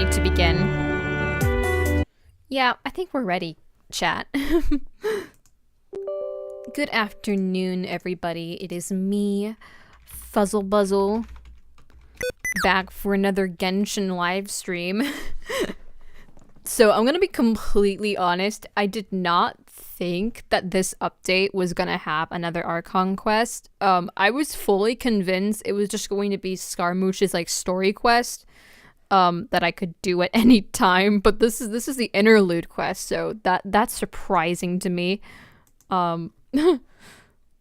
ready to begin? Yeah, I think we're ready, chat. Good afternoon, everybody. It is me, Fuzzle Buzzle, back for another Genshin live stream. So I'm gonna be completely honest, I did not think that this update was gonna have another Archon quest. I was fully convinced it was just going to be Scaramouche's like story quest that I could do at any time, but this is the Interlude quest, so that's surprising to me.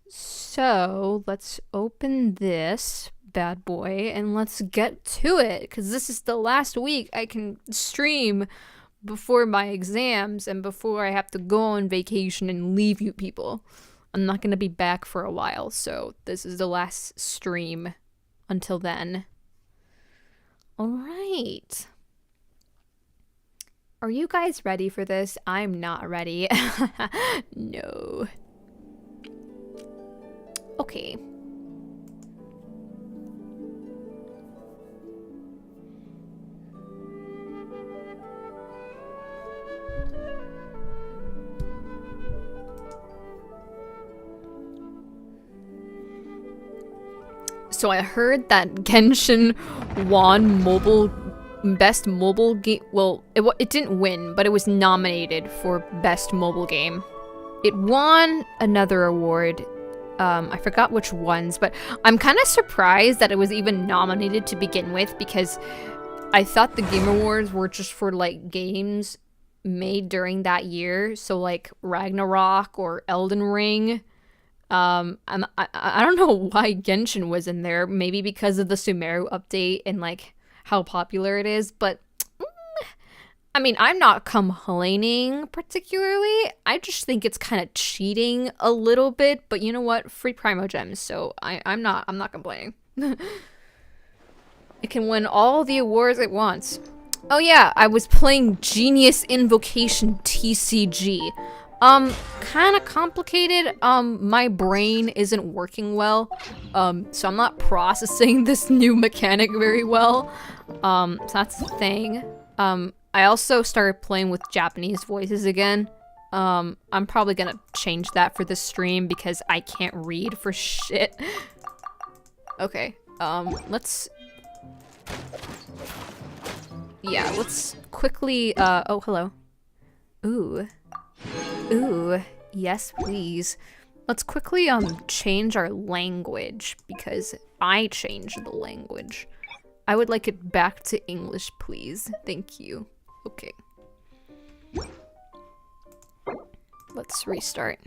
So let's open this bad boy and let's get to it, because this is the last week I can stream before my exams and before I have to go on vacation and leave you people. I'm not gonna be back for a while, so this is the last stream until then. Alright. Are you guys ready for this? I'm not ready. No. Okay. So I heard that Genshin won best mobile game. Well, it didn't win, but it was nominated for best mobile game. It won another award. I forgot which ones, but I'm kind of surprised that it was even nominated to begin with, because I thought the Game Awards were just for like games made during that year. So like Ragnarok or Elden Ring. I don't know why Genshin was in there. Maybe because of the Sumeru update and like how popular it is, but I mean, I'm not complaining particularly. I just think it's kind of cheating a little bit, but you know what? Free Primo Gems, so I'm not complaining. It can win all the awards it wants. Oh yeah, I was playing Genius Invocation TCG. Kind of complicated. My brain isn't working well, so I'm not processing this new mechanic very well. So that's the thing. I also started playing with Japanese voices again. I'm probably gonna change that for this stream because I can't read for shit. Okay, let's quickly, oh, hello. Ooh, yes please. Let's quickly, change our language, because I changed the language. I would like it back to English, please. Thank you. Okay. Let's restart.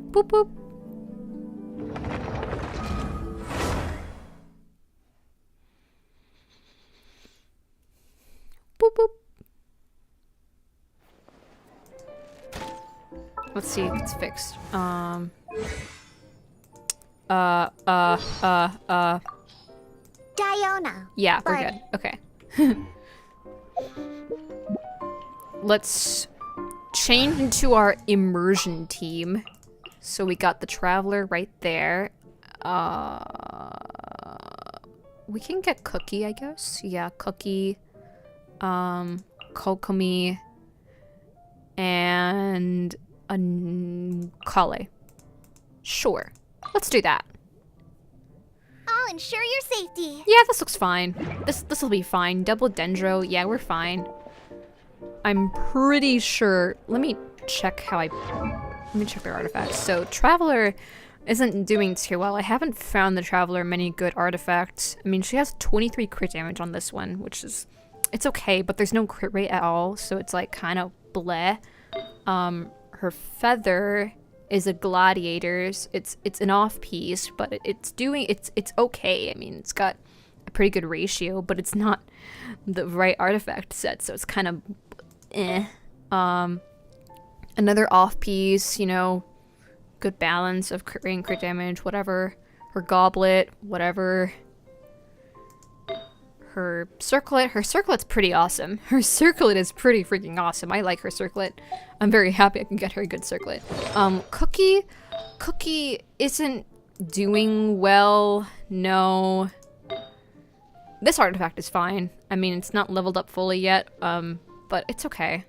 Boop boop. Boop boop. Let's see if it's fixed. Diona. Yeah, we're good. Okay. Let's change into our immersion team. So we got the Traveler right there. We can get Cookie, I guess. Yeah, Cookie. Kokomi. And Kale. Sure. Let's do that. I'll ensure your safety. Yeah, this looks fine. This'll be fine. Double Dendro, yeah, we're fine. I'm pretty sure. Let me check their artifacts. So Traveler isn't doing too well. I haven't found the Traveler many good artifacts. I mean, she has 23 crit damage on this one, which is, it's okay, but there's no crit rate at all, so it's like kind of bleh. Her feather is a gladiator's. It's an off piece, but it's okay. I mean, it's got a pretty good ratio, but it's not the right artifact set, so it's kind of eh. Another off piece, you know, good balance of crit rate and crit damage, whatever. Her goblet, whatever. Her circlet's pretty awesome. Her circlet is pretty freaking awesome. I like her circlet. I'm very happy I can get her a good circlet. Cookie isn't Doing well? No. This artifact is fine. I mean, it's not leveled up fully yet, but it's okay.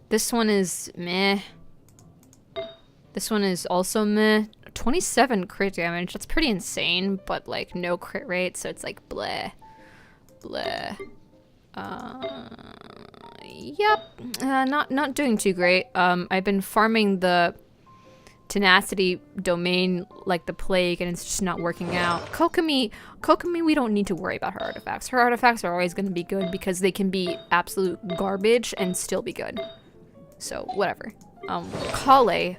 This one is meh. This one is also meh. 27 crit damage. That's pretty insane, but like no crit rate, so it's like bleh. Bleh. Yep. Not doing too great. I've been farming the tenacity domain like the plague, and it's just not working out. Kokomi, we don't need to worry about her artifacts. Her artifacts are always going to be good because they can be absolute garbage and still be good. So, whatever. Kale.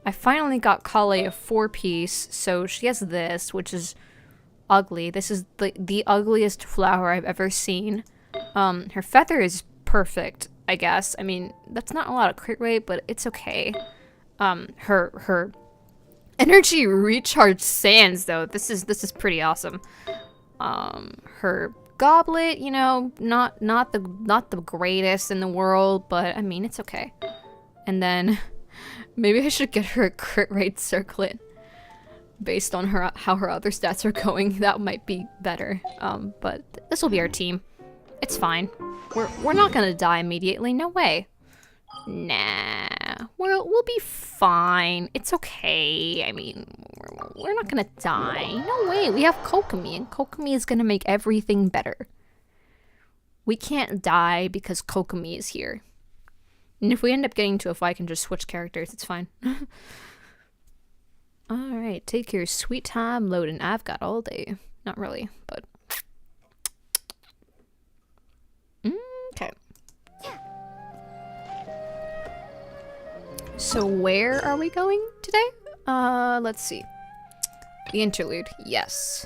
I finally got Kale a 4-piece, so she has this, which is ugly. This is the ugliest flower I've ever seen. Her feather is perfect, I guess. I mean, that's not a lot of crit rate, but it's okay. Her energy recharge sands, though. This is pretty awesome. Her goblet, you know, not the greatest in the world, but I mean, it's okay. And then maybe I should get her a crit rate circlet based on how her other stats are going. That might be better. But this will be our team. It's fine. We're not gonna die immediately. No way. Nah. We'll be fine. It's okay. I mean, we're not gonna die. No way. We have Kokomi, and Kokomi is gonna make everything better. We can't die because Kokomi is here. And if we end up getting to a fight, I can just switch characters. It's fine. Alright, take your sweet time loading. I've got all day. Not really, but... Okay. So where are we going today? Let's see. The Interlude. Yes.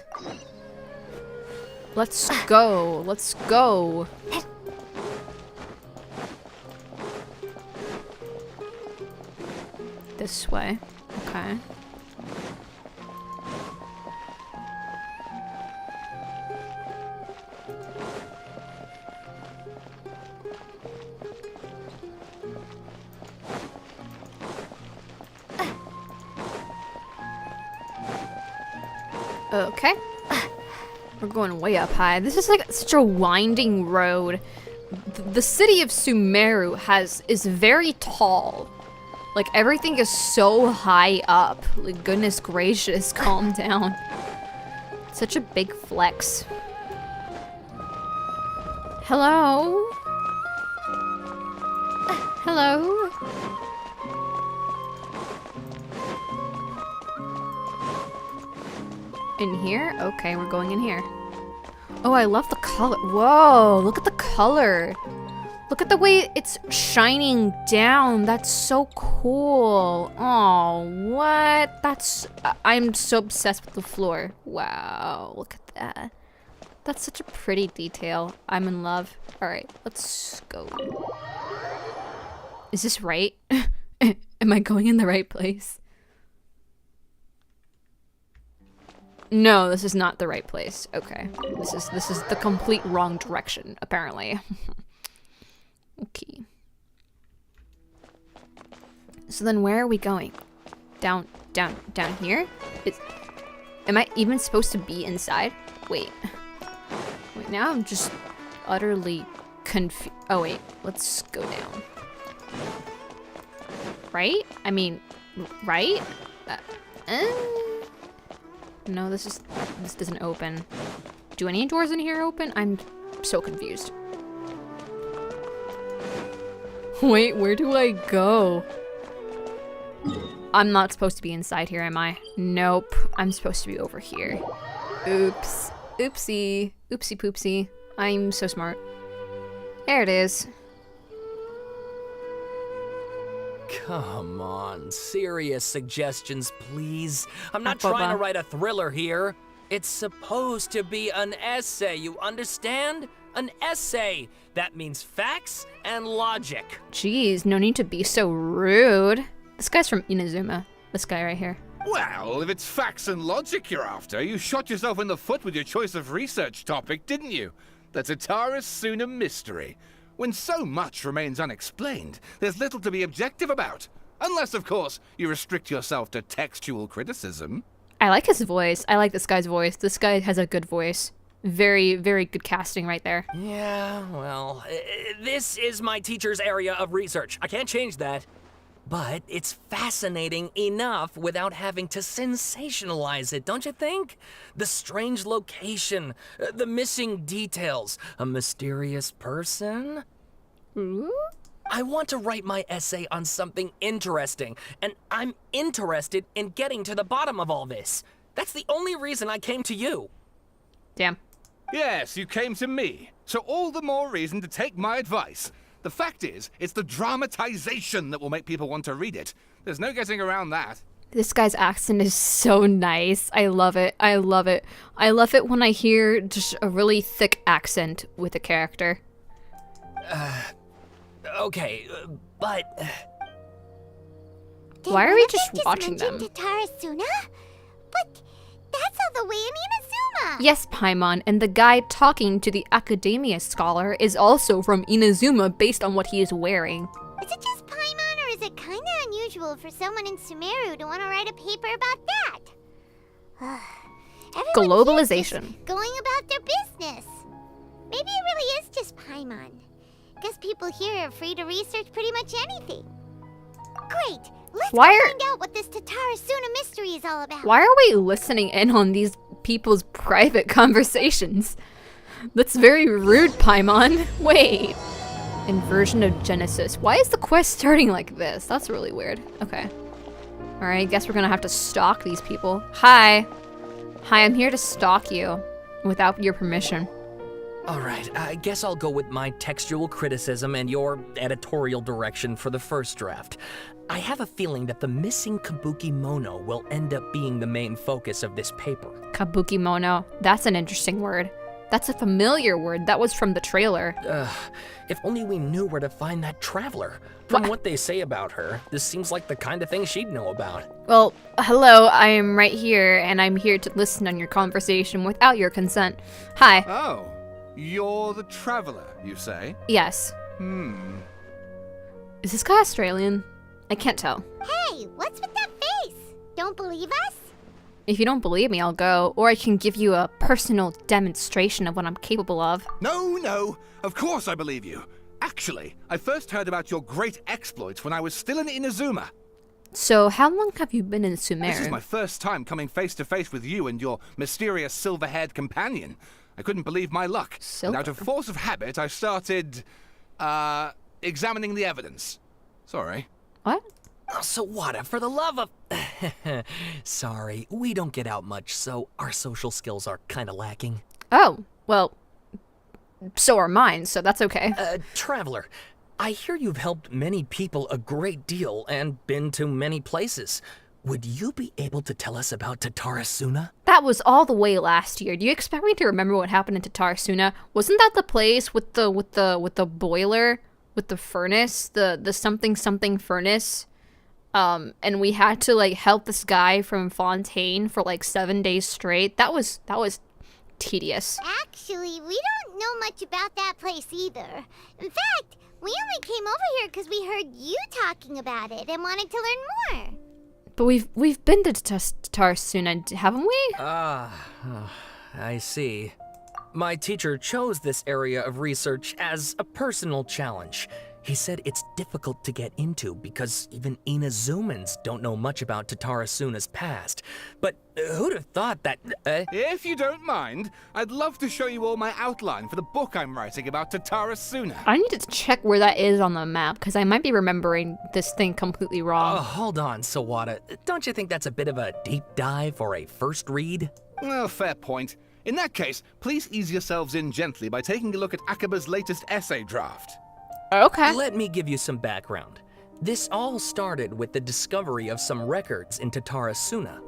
Let's go. Let's go. This way. Okay. Okay. We're going way up high. This is like such a winding road. The city of Sumeru is very tall. Like everything is so high up. Like goodness gracious, calm down. Such a big flex. Hello? Hello? In here? Okay, we're going in here. Oh, I love the color. Whoa, look at the color. Look at the way it's shining down. That's so cool. Oh, what? I'm so obsessed with the floor. Wow, look at that. That's such a pretty detail. I'm in love. All right, let's go. Is this right? Am I going in the right place? No, this is not the right place. Okay. This is the complete wrong direction, apparently. Okay. So then where are we going? Down here? Am I even supposed to be inside? Wait, now I'm just utterly confused. Oh wait, let's go down. Right? I mean, right? No, this doesn't open. Do any doors in here open? I'm so confused. Wait, where do I go? I'm not supposed to be inside here, am I? Nope. I'm supposed to be over here. Oops. Oopsie. Oopsie poopsie. I'm so smart. There it is. Come on, serious suggestions, please. I'm not trying to write a thriller here. It's supposed to be an essay, you understand? An essay. That means facts and logic. Jeez, no need to be so rude. This guy's from Inazuma. This guy right here. Well, if it's facts and logic you're after, you shot yourself in the foot with your choice of research topic, didn't you? The Tatara Suna mystery. When so much remains unexplained, there's little to be objective about. Unless, of course, you restrict yourself to textual criticism. I like his voice. I like this guy's voice. This guy has a good voice. Very, very good casting right there. Yeah, well, this is my teacher's area of research. I can't change that. But it's fascinating enough without having to sensationalize it, don't you think? The strange location, the missing details, a mysterious person. Ooh. I want to write my essay on something interesting, and I'm interested in getting to the bottom of all this. That's the only reason I came to you. Damn. Yes, you came to me. So all the more reason to take my advice. The fact is, it's the dramatization that will make people want to read it. There's no getting around that. This guy's accent is so nice. I love it. I love it. I love it when I hear just a really thick accent with a character. Okay, but... Why are we just watching them? Tatarasuna? But that's all the way in Inazuma. Yes, Paimon, and the guy talking to the academia scholar is also from Inazuma based on what he is wearing. Is it just Paimon, or is it kind of unusual for someone in Sumeru to want to write a paper about that? Everyone here's Globalization. just going about their business. Maybe it really is just Paimon. Guess people here are free to research pretty much anything. Great! Let's go find out what this Tatarasuna mystery is all about. Why are we listening in on these people's private conversations? That's very rude, Paimon. Wait. Inversion of Genesis. Why is the quest starting like this? That's really weird. Okay. Alright, guess we're gonna have to stalk these people. Hi. Hi, I'm here to stalk you. Without your permission. Alright, I guess I'll go with my textual criticism and your editorial direction for the first draft. I have a feeling that the missing Kabuki Mono will end up being the main focus of this paper. Kabuki Mono. That's an interesting word. That's a familiar word. That was from the trailer. If only we knew where to find that traveler. From what they say about her, this seems like the kind of thing she'd know about. Well, hello, I am right here, and I'm here to listen on your conversation without your consent. Hi. Oh, you're the traveler, you say? Yes. Is this guy Australian? I can't tell. Hey, what's with that face? Don't believe us? If you don't believe me, I'll go, or I can give you a personal demonstration of what I'm capable of. No, of course I believe you. Actually, I first heard about your great exploits when I was still in Inazuma. So, how long have you been in Sumeru? This is my first time coming face to face with you and your mysterious silver-haired companion. I couldn't believe my luck. And out of force of habit, I started, examining the evidence. Sorry. What? Oh, Sawada, for the love of... Sorry, we don't get out much, so our social skills are kind of lacking. Oh, well, so are mine, so that's okay. Traveler, I hear you've helped many people a great deal and been to many places. Would you be able to tell us about Tatarasuna? That was all the way last year. Do you expect me to remember what happened in Tatarasuna? Wasn't that the place with the boiler, with the furnace, the something furnace? And we had to like help this guy from Fontaine for like 7 days straight. That was tedious. Actually, we don't know much about that place either. In fact, we only came over here because we heard you talking about it and wanted to learn more. But we've been to Tatarasuna, haven't we? I see. My teacher chose this area of research as a personal challenge. He said it's difficult to get into because even Inazumans don't know much about Tatarasuna's past. But who'd have thought that... If you don't mind, I'd love to show you all my outline for the book I'm writing about Tatarasuna. I need to check where that is on the map, because I might be remembering this thing completely wrong. Hold on, Sawada. Don't you think that's a bit of a deep dive for a first read? Well, fair point. In that case, please ease yourselves in gently by taking a look at Akaba's latest essay draft. Okay. Let me give you some background. This all started with the discovery of some records in Tatarasuna.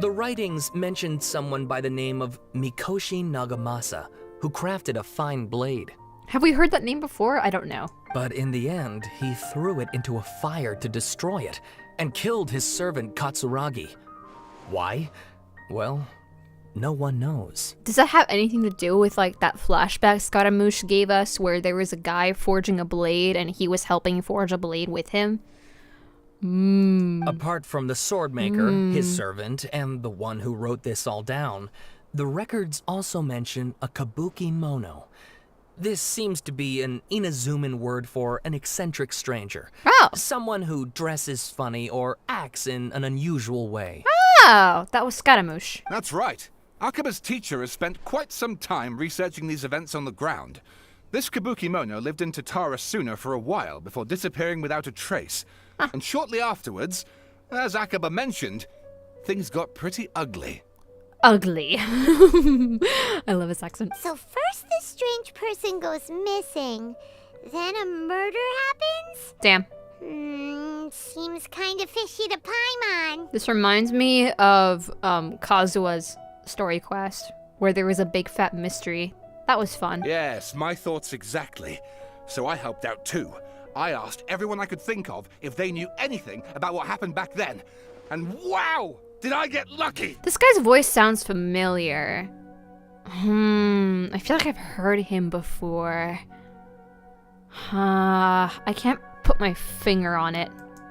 The writings mentioned someone by the name of Mikoshi Nagamasa, who crafted a fine blade. Have we heard that name before? I don't know. But in the end, he threw it into a fire to destroy it, and killed his servant Katsuragi. Why? Well, no one knows. Does that have anything to do with like that flashback Scaramouche gave us where there was a guy forging a blade and he was helping forge a blade with him? Apart from the swordmaker, his servant, and the one who wrote this all down, the records also mention a kabuki mono. This seems to be an Inazuman word for an eccentric stranger. Oh. Someone who dresses funny or acts in an unusual way. Oh, that was Scaramouche. That's right. Akaba's teacher has spent quite some time researching these events on the ground. This kabuki mono lived in Tatarasuna for a while before disappearing without a trace. And shortly afterwards, as Akaba mentioned, things got pretty ugly. Ugly. I love his accent. So first this strange person goes missing, then a murder happens? Damn. Seems kind of fishy to Paimon. This reminds me of Kazua's story quest, where there was a big fat mystery. That was fun. Yes, my thoughts exactly. So I helped out too. I asked everyone I could think of if they knew anything about what happened back then. And wow! Did I get lucky? This guy's voice sounds familiar. I feel like I've heard him before. I can't put my finger on it.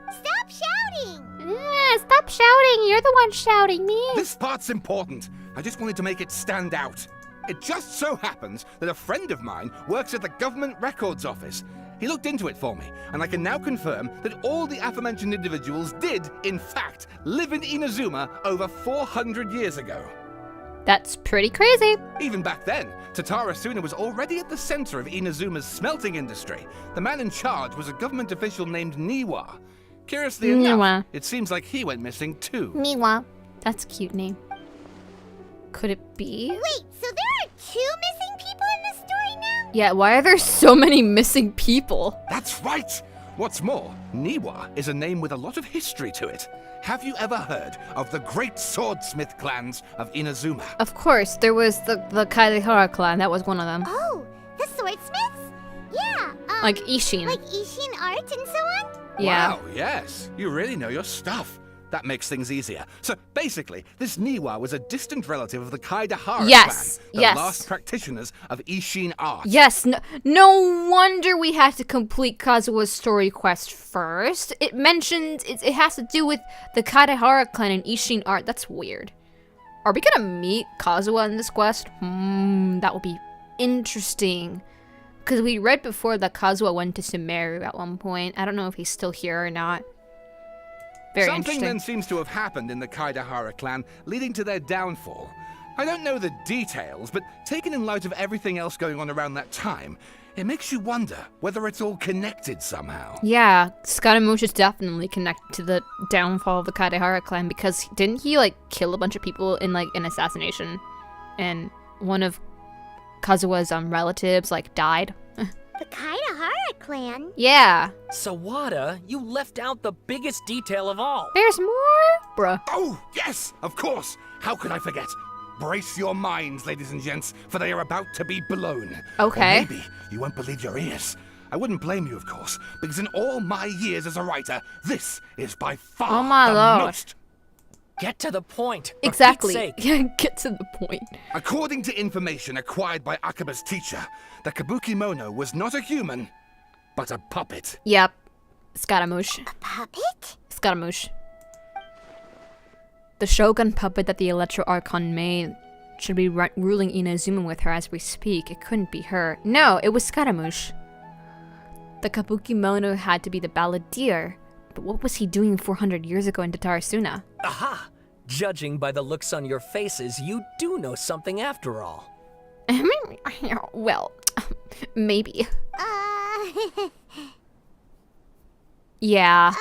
Stop shouting! Stop shouting! You're the one shouting me! This part's important. I just wanted to make it stand out. It just so happens that a friend of mine works at the Government Records Office. He looked into it for me, and I can now confirm that all the aforementioned individuals did, in fact, live in Inazuma over 400 years ago. That's pretty crazy. Even back then, Tatarasuna was already at the center of Inazuma's smelting industry. The man in charge was a government official named Niwa. Curiously enough, it seems like he went missing too. Niwa. That's a cute name. Could it be? Wait, so there are 2 missing people in this story now? Yeah, why are there so many missing people? That's right! What's more, Niwa is a name with a lot of history to it. Have you ever heard of the great swordsmith clans of Inazuma? Of course, there was the Kaidehara clan. That was one of them. Oh, the swordsmiths? Yeah, like Ishin. Like Ishin art and so on? Yeah. Wow, yes. You really know your stuff. That makes things easier. So basically, this Niwa was a distant relative of the Kaidehara clan, the last practitioners of Ishin art. Yes, no wonder we had to complete Kazua's story quest first. It mentioned it has to do with the Kaidehara clan and Ishin art. That's weird. Are we gonna meet Kazuha in this quest? That would be interesting. Because we read before that Kazuha went to Sumeru at one point. I don't know if he's still here or not. Very Something then seems to have happened in the Kaidehara clan, leading to their downfall. I don't know the details, but taken in light of everything else going on around that time, it makes you wonder whether it's all connected somehow. Yeah, Scaramouche is definitely connected to the downfall of the Kaidehara clan, because didn't he, like, kill a bunch of people in, like, an assassination? And one of Kazuha's relatives, like, died? The Kaidehara clan? Yeah. Sawada, you left out the biggest detail of all. There's more? Bruh. Oh, yes, of course. How could I forget? Brace your minds, ladies and gents, for they are about to be blown. Okay. Or maybe you won't believe your ears. I wouldn't blame you, of course, because in all my years as a writer, this is by far the most... Get to the point. Exactly. Get to the point. According to information acquired by Akaba's teacher, the Kabuki Mono was not a human, but a puppet. Yep. Scaramouche. A puppet? Scaramouche. The Shogun puppet that the Electro Archon made should be ruling Inazuma with her as we speak. It couldn't be her. No, it was Scaramouche. The Kabuki Mono had to be the balladeer. But what was he doing 400 years ago in Tatarasuna? Aha! Judging by the looks on your faces, you do know something after all. Well, maybe. Yeah.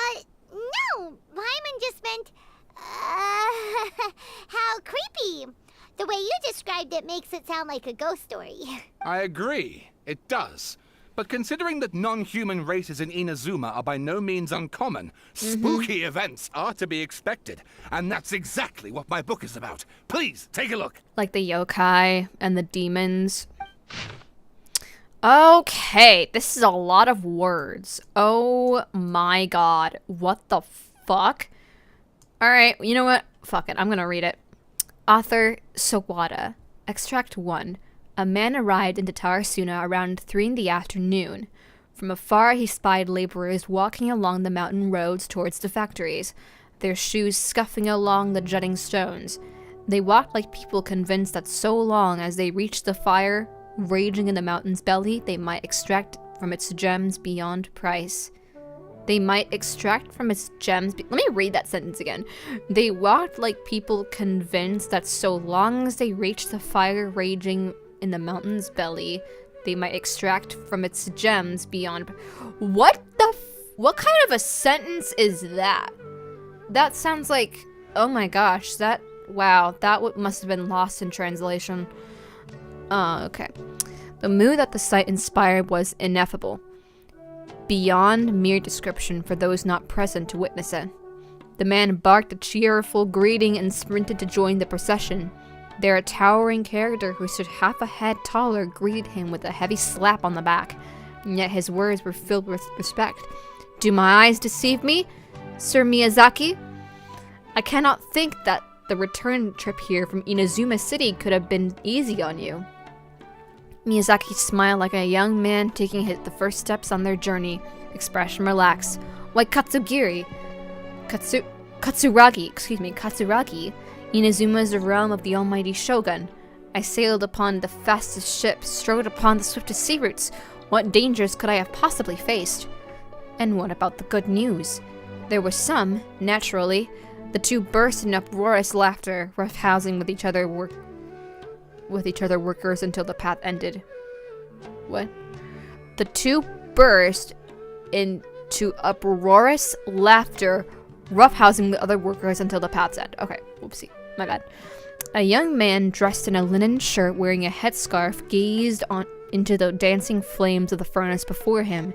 No! Paimon just meant, how creepy. The way you described it makes it sound like a ghost story. I agree. It does. But considering that non-human races in Inazuma are by no means uncommon, spooky events are to be expected. And that's exactly what my book is about. Please, take a look. Like the yokai and the demons. Okay, this is a lot of words. Oh my god. What the fuck? Alright, you know what? Fuck it, I'm gonna read it. Author Sawada. Extract 1. A man arrived in Tatarasuna around 3 in the afternoon. From afar, he spied laborers walking along the mountain roads towards the factories, their shoes scuffing along the jutting stones. They walked like people convinced that so long as they reached the fire raging in the mountain's belly, they might extract from its gems beyond price. They might extract from its gems... Let me read that sentence again. They walked like people convinced that so long as they reached the fire raging in the mountain's belly, they might extract from its gems beyond... What kind of a sentence is that? That sounds like... Oh my gosh, wow, that must have been lost in translation. Okay. The mood that the sight inspired was ineffable, beyond mere description for those not present to witness it. The man barked a cheerful greeting and sprinted to join the procession. There, a towering character who stood half a head taller greeted him with a heavy slap on the back, and yet his words were filled with respect. "Do my eyes deceive me, Sir Miyazaki? I cannot think that the return trip here from Inazuma City could have been easy on you." Miyazaki smiled like a young man taking the first steps on their journey, expression relaxed. "Why, Katsuragi, Inazuma is the realm of the almighty Shogun. I sailed upon the fastest ship, strode upon the swiftest sea routes. What dangers could I have possibly faced? And what about the good news? There was some, naturally. The two burst in uproarious laughter, roughhousing with each other workers until the path ended." What? The two burst into uproarious laughter, roughhousing with other workers until the path's end. Okay, whoopsie, my bad. A young man dressed in a linen shirt wearing a headscarf gazed into the dancing flames of the furnace before him.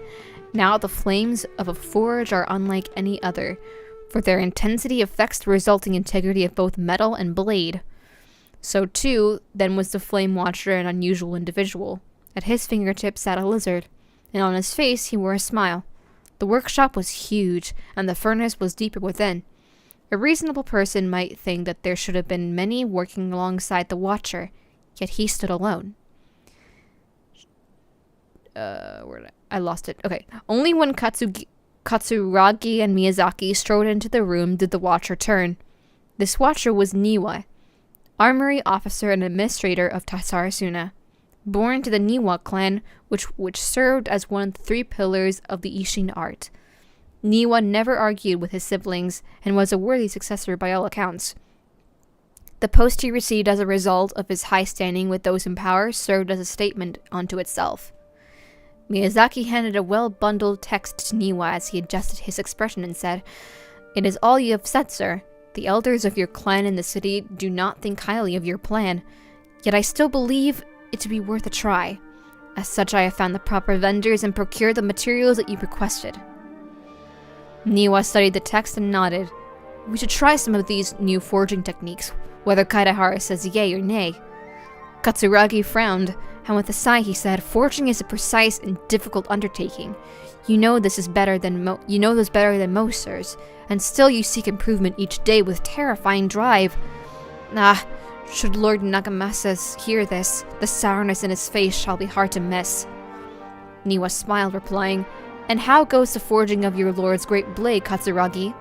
Now the flames of a forge are unlike any other, for their intensity affects the resulting integrity of both metal and blade. So too, then, was the flame watcher an unusual individual. At his fingertips sat a lizard, and on his face he wore a smile. The workshop was huge, and the furnace was deeper within. A reasonable person might think that there should have been many working alongside the watcher, yet he stood alone. I lost it. Okay. Only when Katsuragi and Miyazaki strode into the room did the watcher turn. This watcher was Niwa, armory officer and administrator of Tatsarasuna, born to the Niwa clan, which served as one of the 3 pillars of the Ishin art. Niwa never argued with his siblings and was a worthy successor by all accounts. The post he received as a result of his high standing with those in power served as a statement unto itself. Miyazaki handed a well-bundled text to Niwa as he adjusted his expression and said, "It is all you have said, sir. The elders of your clan in the city do not think highly of your plan, yet I still believe it to be worth a try. As such, I have found the proper vendors and procured the materials that you requested." Niwa studied the text and nodded. "We should try some of these new forging techniques, whether Kaidahara says yay or nay." Katsuragi frowned, and with a sigh he said, "Forging is a precise and difficult undertaking. You know this better than most, sirs, and still you seek improvement each day with terrifying drive. Should Lord Nagamasa hear this, the sourness in his face shall be hard to miss." Niwa smiled, replying, "And how goes the forging of your lord's great blade, Katsuragi?"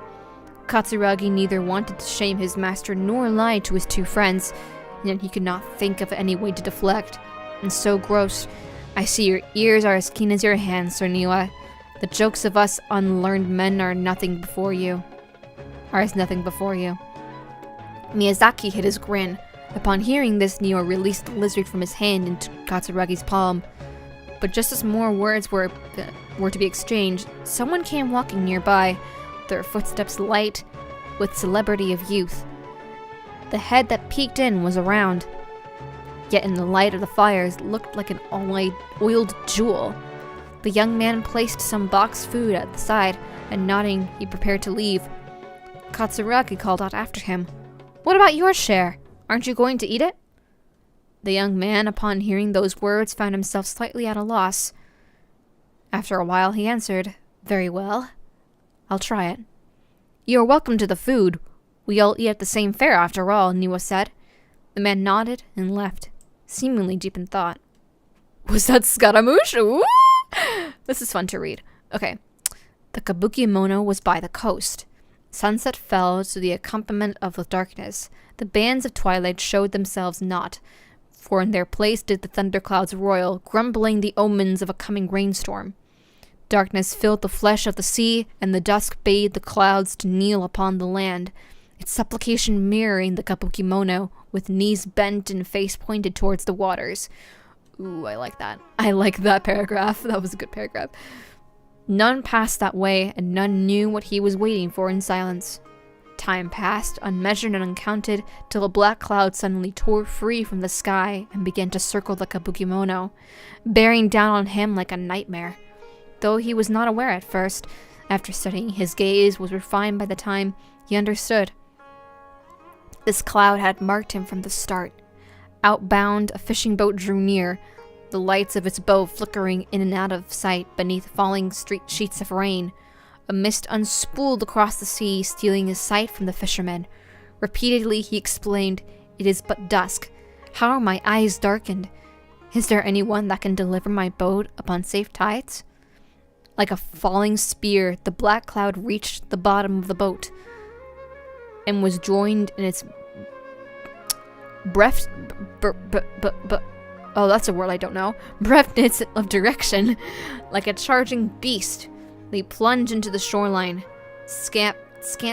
Katsuragi neither wanted to shame his master nor lie to his 2 friends, yet he could not think of any way to deflect. And so gross, "I see your ears are as keen as your hands, Sir Niwa. The jokes of us unlearned men are as nothing before you." Miyazaki hid his grin. Upon hearing this, Niwa released the lizard from his hand into Katsuragi's palm. But just as more words were to be exchanged, someone came walking nearby, their footsteps light with celebrity of youth. The head that peeked in was around, yet in the light of the fires looked like an oiled jewel. The young man placed some boxed food at the side, and nodding, he prepared to leave. Katsuragi called out after him, "What about your share? Aren't you going to eat it?" The young man, upon hearing those words, found himself slightly at a loss. After a while he answered, "Very well. I'll try it." "You are welcome to the food. We all eat at the same fare after all," Niwa said. The man nodded and left, seemingly deep in thought. "Was that Scaramouche? Ooh!" This is fun to read. Okay. The kabuki-mono was by the coast. Sunset fell to the accompaniment of the darkness. The bands of twilight showed themselves not, for in their place did the thunderclouds roil, grumbling the omens of a coming rainstorm. Darkness filled the flesh of the sea, and the dusk bade the clouds to kneel upon the land, its supplication mirroring the kabuki-mono, with knees bent and face pointed towards the waters. Ooh, I like that. I like that paragraph. That was a good paragraph. None passed that way, and none knew what he was waiting for in silence. Time passed, unmeasured and uncounted, till a black cloud suddenly tore free from the sky and began to circle the kabuki-mono, bearing down on him like a nightmare. Though he was not aware at first, after studying his gaze was refined by the time he understood. This cloud had marked him from the start. Outbound, a fishing boat drew near, the lights of its bow flickering in and out of sight beneath falling sheets of rain. A mist unspooled across the sea, stealing his sight from the fisherman. Repeatedly he exclaimed, "It is but dusk. How are my eyes darkened? Is there anyone that can deliver my boat upon safe tides?" Like a falling spear, the black cloud reached the bottom of the boat and was joined in its breadth. Oh, that's a word I don't know. Breadth of direction, like a charging beast. They plunged into the shoreline. Scant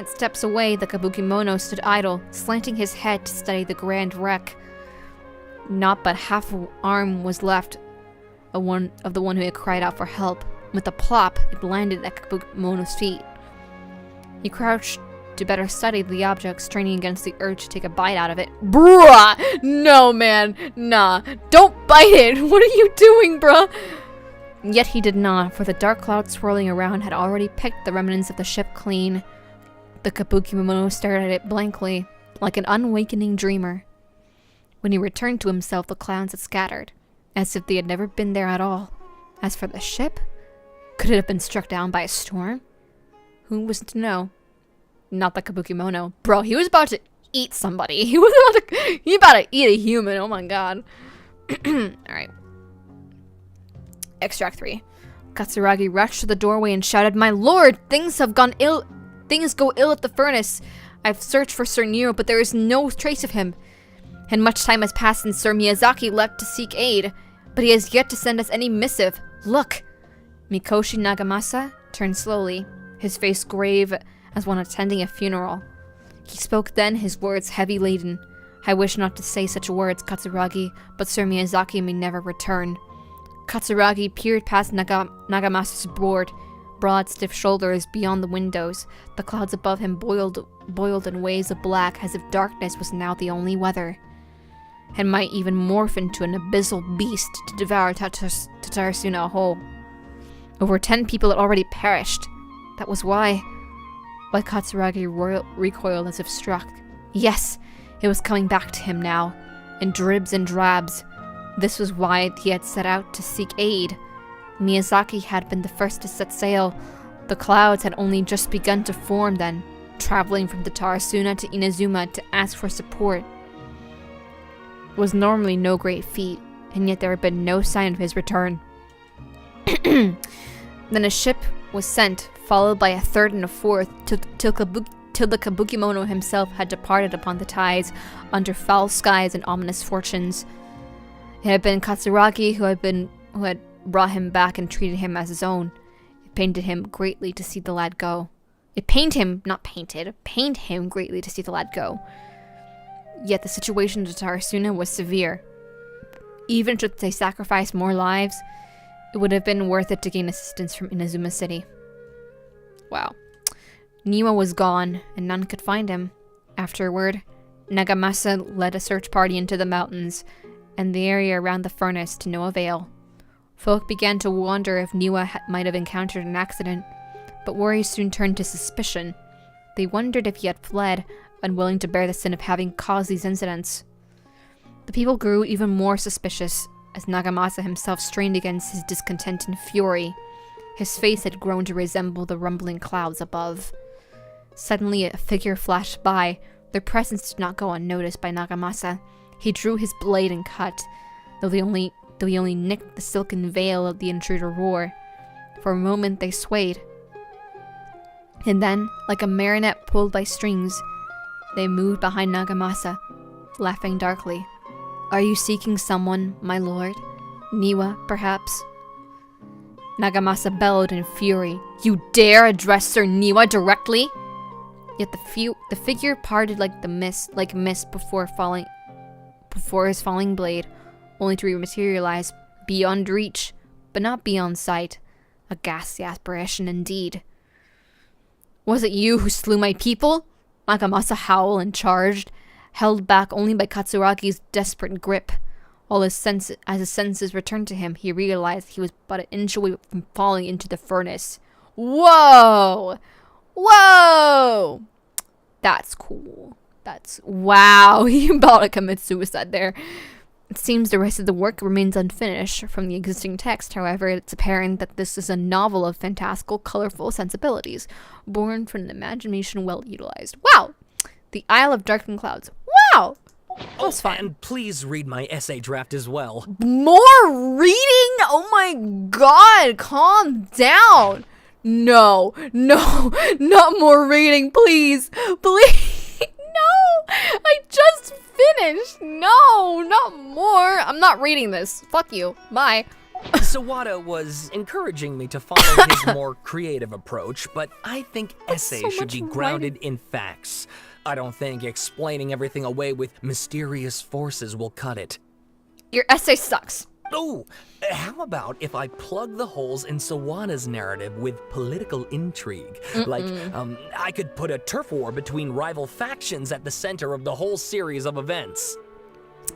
steps away, the kabuki-mono stood idle, slanting his head to study the grand wreck. Not but half an arm was left of the one who had cried out for help. With a plop, it landed at kabuki-mono's feet. He crouched to better study the object, straining against the urge to take a bite out of it. Bruh! No, man. Nah. Don't bite it! What are you doing, bruh? Yet he did not, for the dark cloud swirling around had already picked the remnants of the ship clean. The kabuki-mono stared at it blankly, like an unawakening dreamer. When he returned to himself, the clouds had scattered, as if they had never been there at all. As for the ship, could it have been struck down by a storm? Who was to know? Not the kabuki-mono. Bro, he was about to eat somebody. He about to eat a human. Oh my god. Alright. Extract 3. Katsuragi rushed to the doorway and shouted, "My lord, things have gone ill. Things go ill at the furnace. I've searched for Sir Nero, but there is no trace of him. And much time has passed since Sir Miyazaki left to seek aid, but he has yet to send us any missive. Look." Mikoshi Nagamasa turned slowly, his face grave as one attending a funeral. He spoke then, his words heavy-laden. "I wish not to say such words, Katsuragi, but Sir Miyazaki may never return." Katsuragi peered past Nagamasa's broad, stiff shoulders beyond the windows. The clouds above him boiled in waves of black, as if darkness was now the only weather, and might even morph into an abyssal beast to devour Tatarasuna whole. Over 10 people had already perished. That was why Katsuragi recoiled as if struck. Yes, it was coming back to him now, in dribs and drabs. This was why he had set out to seek aid. Miyazaki had been the first to set sail. The clouds had only just begun to form then, traveling from the Tarasuna to Inazuma to ask for support. It was normally no great feat, and yet there had been no sign of his return. Then a ship was sent, followed by a third and a fourth, till the kabuki-mono himself had departed upon the tides, under foul skies and ominous fortunes. It had been Katsuragi who had brought him back and treated him as his own. It pained him greatly to see the lad go. Pained him greatly to see the lad go. Yet the situation to Tarasuna was severe. Even should they sacrifice more lives, it would have been worth it to gain assistance from Inazuma City. Wow. Nima was gone, and none could find him. Afterward, Nagamasa led a search party into the mountains and the area around the furnace to no avail. Folk began to wonder if Niwa might have encountered an accident, but worry soon turned to suspicion. They wondered if he had fled, unwilling to bear the sin of having caused these incidents. The people grew even more suspicious, as Nagamasa himself strained against his discontent and fury. His face had grown to resemble the rumbling clouds above. Suddenly a figure flashed by. Their presence did not go unnoticed by Nagamasa. He drew his blade and cut, though he only nicked the silken veil of the intruder wore. For a moment they swayed. And then, like a marionette pulled by strings, they moved behind Nagamasa, laughing darkly. Are you seeking someone, my lord? Niwa, perhaps? Nagamasa bellowed in fury. You dare address Sir Niwa directly? Yet the figure parted like mist before his falling blade, only to rematerialize beyond reach, but not beyond sight. A ghastly aspiration indeed. Was it you who slew my people? Nagamasa howled and charged, held back only by Katsuragi's desperate grip. As his senses returned to him, he realized he was but an inch away from falling into the furnace. Whoa! Whoa! That's cool. Wow, he about to commit suicide there. It seems the rest of the work remains unfinished. From the existing text, however, it's apparent that this is a novel of fantastical, colorful sensibilities, born from an imagination well utilized. Wow! The Isle of Darkened Clouds. Wow! That's fine. And please read my essay draft as well. More reading? Oh my god, calm down. No, not more reading, please. Please. No, I just finished. No, not more. I'm not reading this. Fuck you. Bye. Sawada was encouraging me to follow his more creative approach, but I think essays should be grounded in facts. I don't think explaining everything away with mysterious forces will cut it. Your essay sucks. Oh, how about if I plug the holes in Sawada's narrative with political intrigue? Like, I could put a turf war between rival factions at the center of the whole series of events.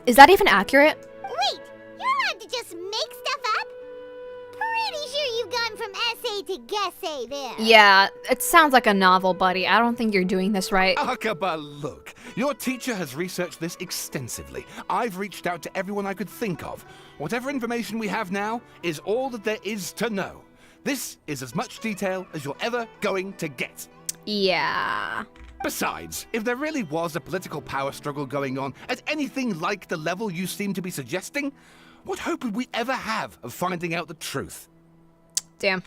Is that even accurate? Wait, you're allowed to just make stuff up? Pretty sure you've gone from essay to guessay there. Yeah, it sounds like a novel, buddy. I don't think you're doing this right. Akaba, look. Your teacher has researched this extensively. I've reached out to everyone I could think of. Whatever information we have now is all that there is to know. This is as much detail as you're ever going to get. Yeah. Besides, if there really was a political power struggle going on at anything like the level you seem to be suggesting, what hope would we ever have of finding out the truth? Damn.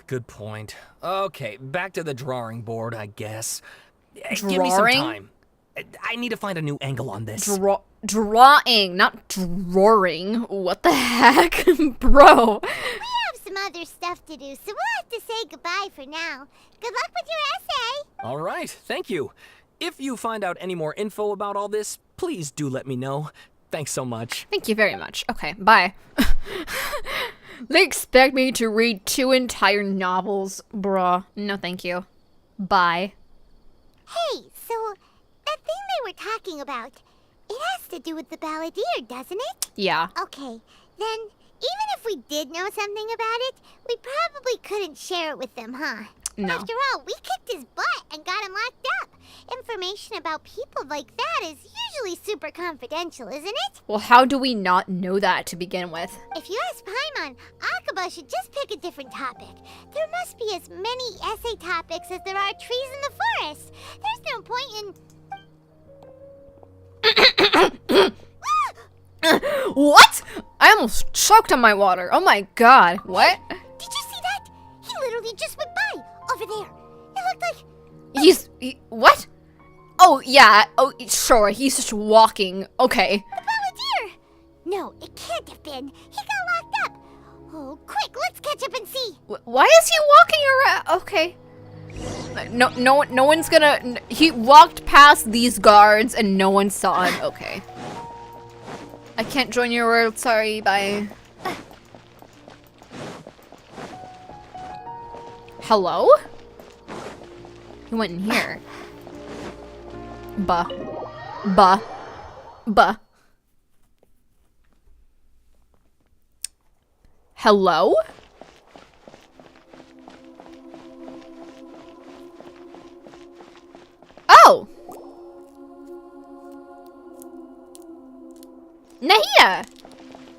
Good point. Okay, back to the drawing board, I guess. Drawing? Give me some time. I need to find a new angle on this. Drawing, not drawing. What the heck? Bro. We have some other stuff to do, so we'll have to say goodbye for now. Good luck with your essay. All right, thank you. If you find out any more info about all this, please do let me know. Thanks so much. Thank you very much. Okay, bye. They expect me to read 2 entire novels. Bruh. No, thank you. Bye. Hey, so that thing they were talking about, it has to do with the balladeer, doesn't it? Yeah. Okay, then even if we did know something about it, we probably couldn't share it with them, huh? No. After all, we kicked his butt and got him locked up. Information about people like that is usually super confidential, isn't it? Well, how do we not know that to begin with? If you ask Paimon, Akaba should just pick a different topic. There must be as many essay topics as there are trees in the forest. There's no point in... What? I almost choked on my water. Oh my god. What? Did you see that? He literally just went by, over there. It looked like... What? Oh, yeah. Oh, sure. He's just walking. Okay. The balladeer! No, it can't have been. He got locked up. Oh, quick, let's catch up and see. Why is he walking around? Okay. No one's gonna... He walked past these guards and no one saw him. Okay. I can't join your world. Sorry. Bye. Hello? Who went in here? Buh. Hello? Oh! Nahia!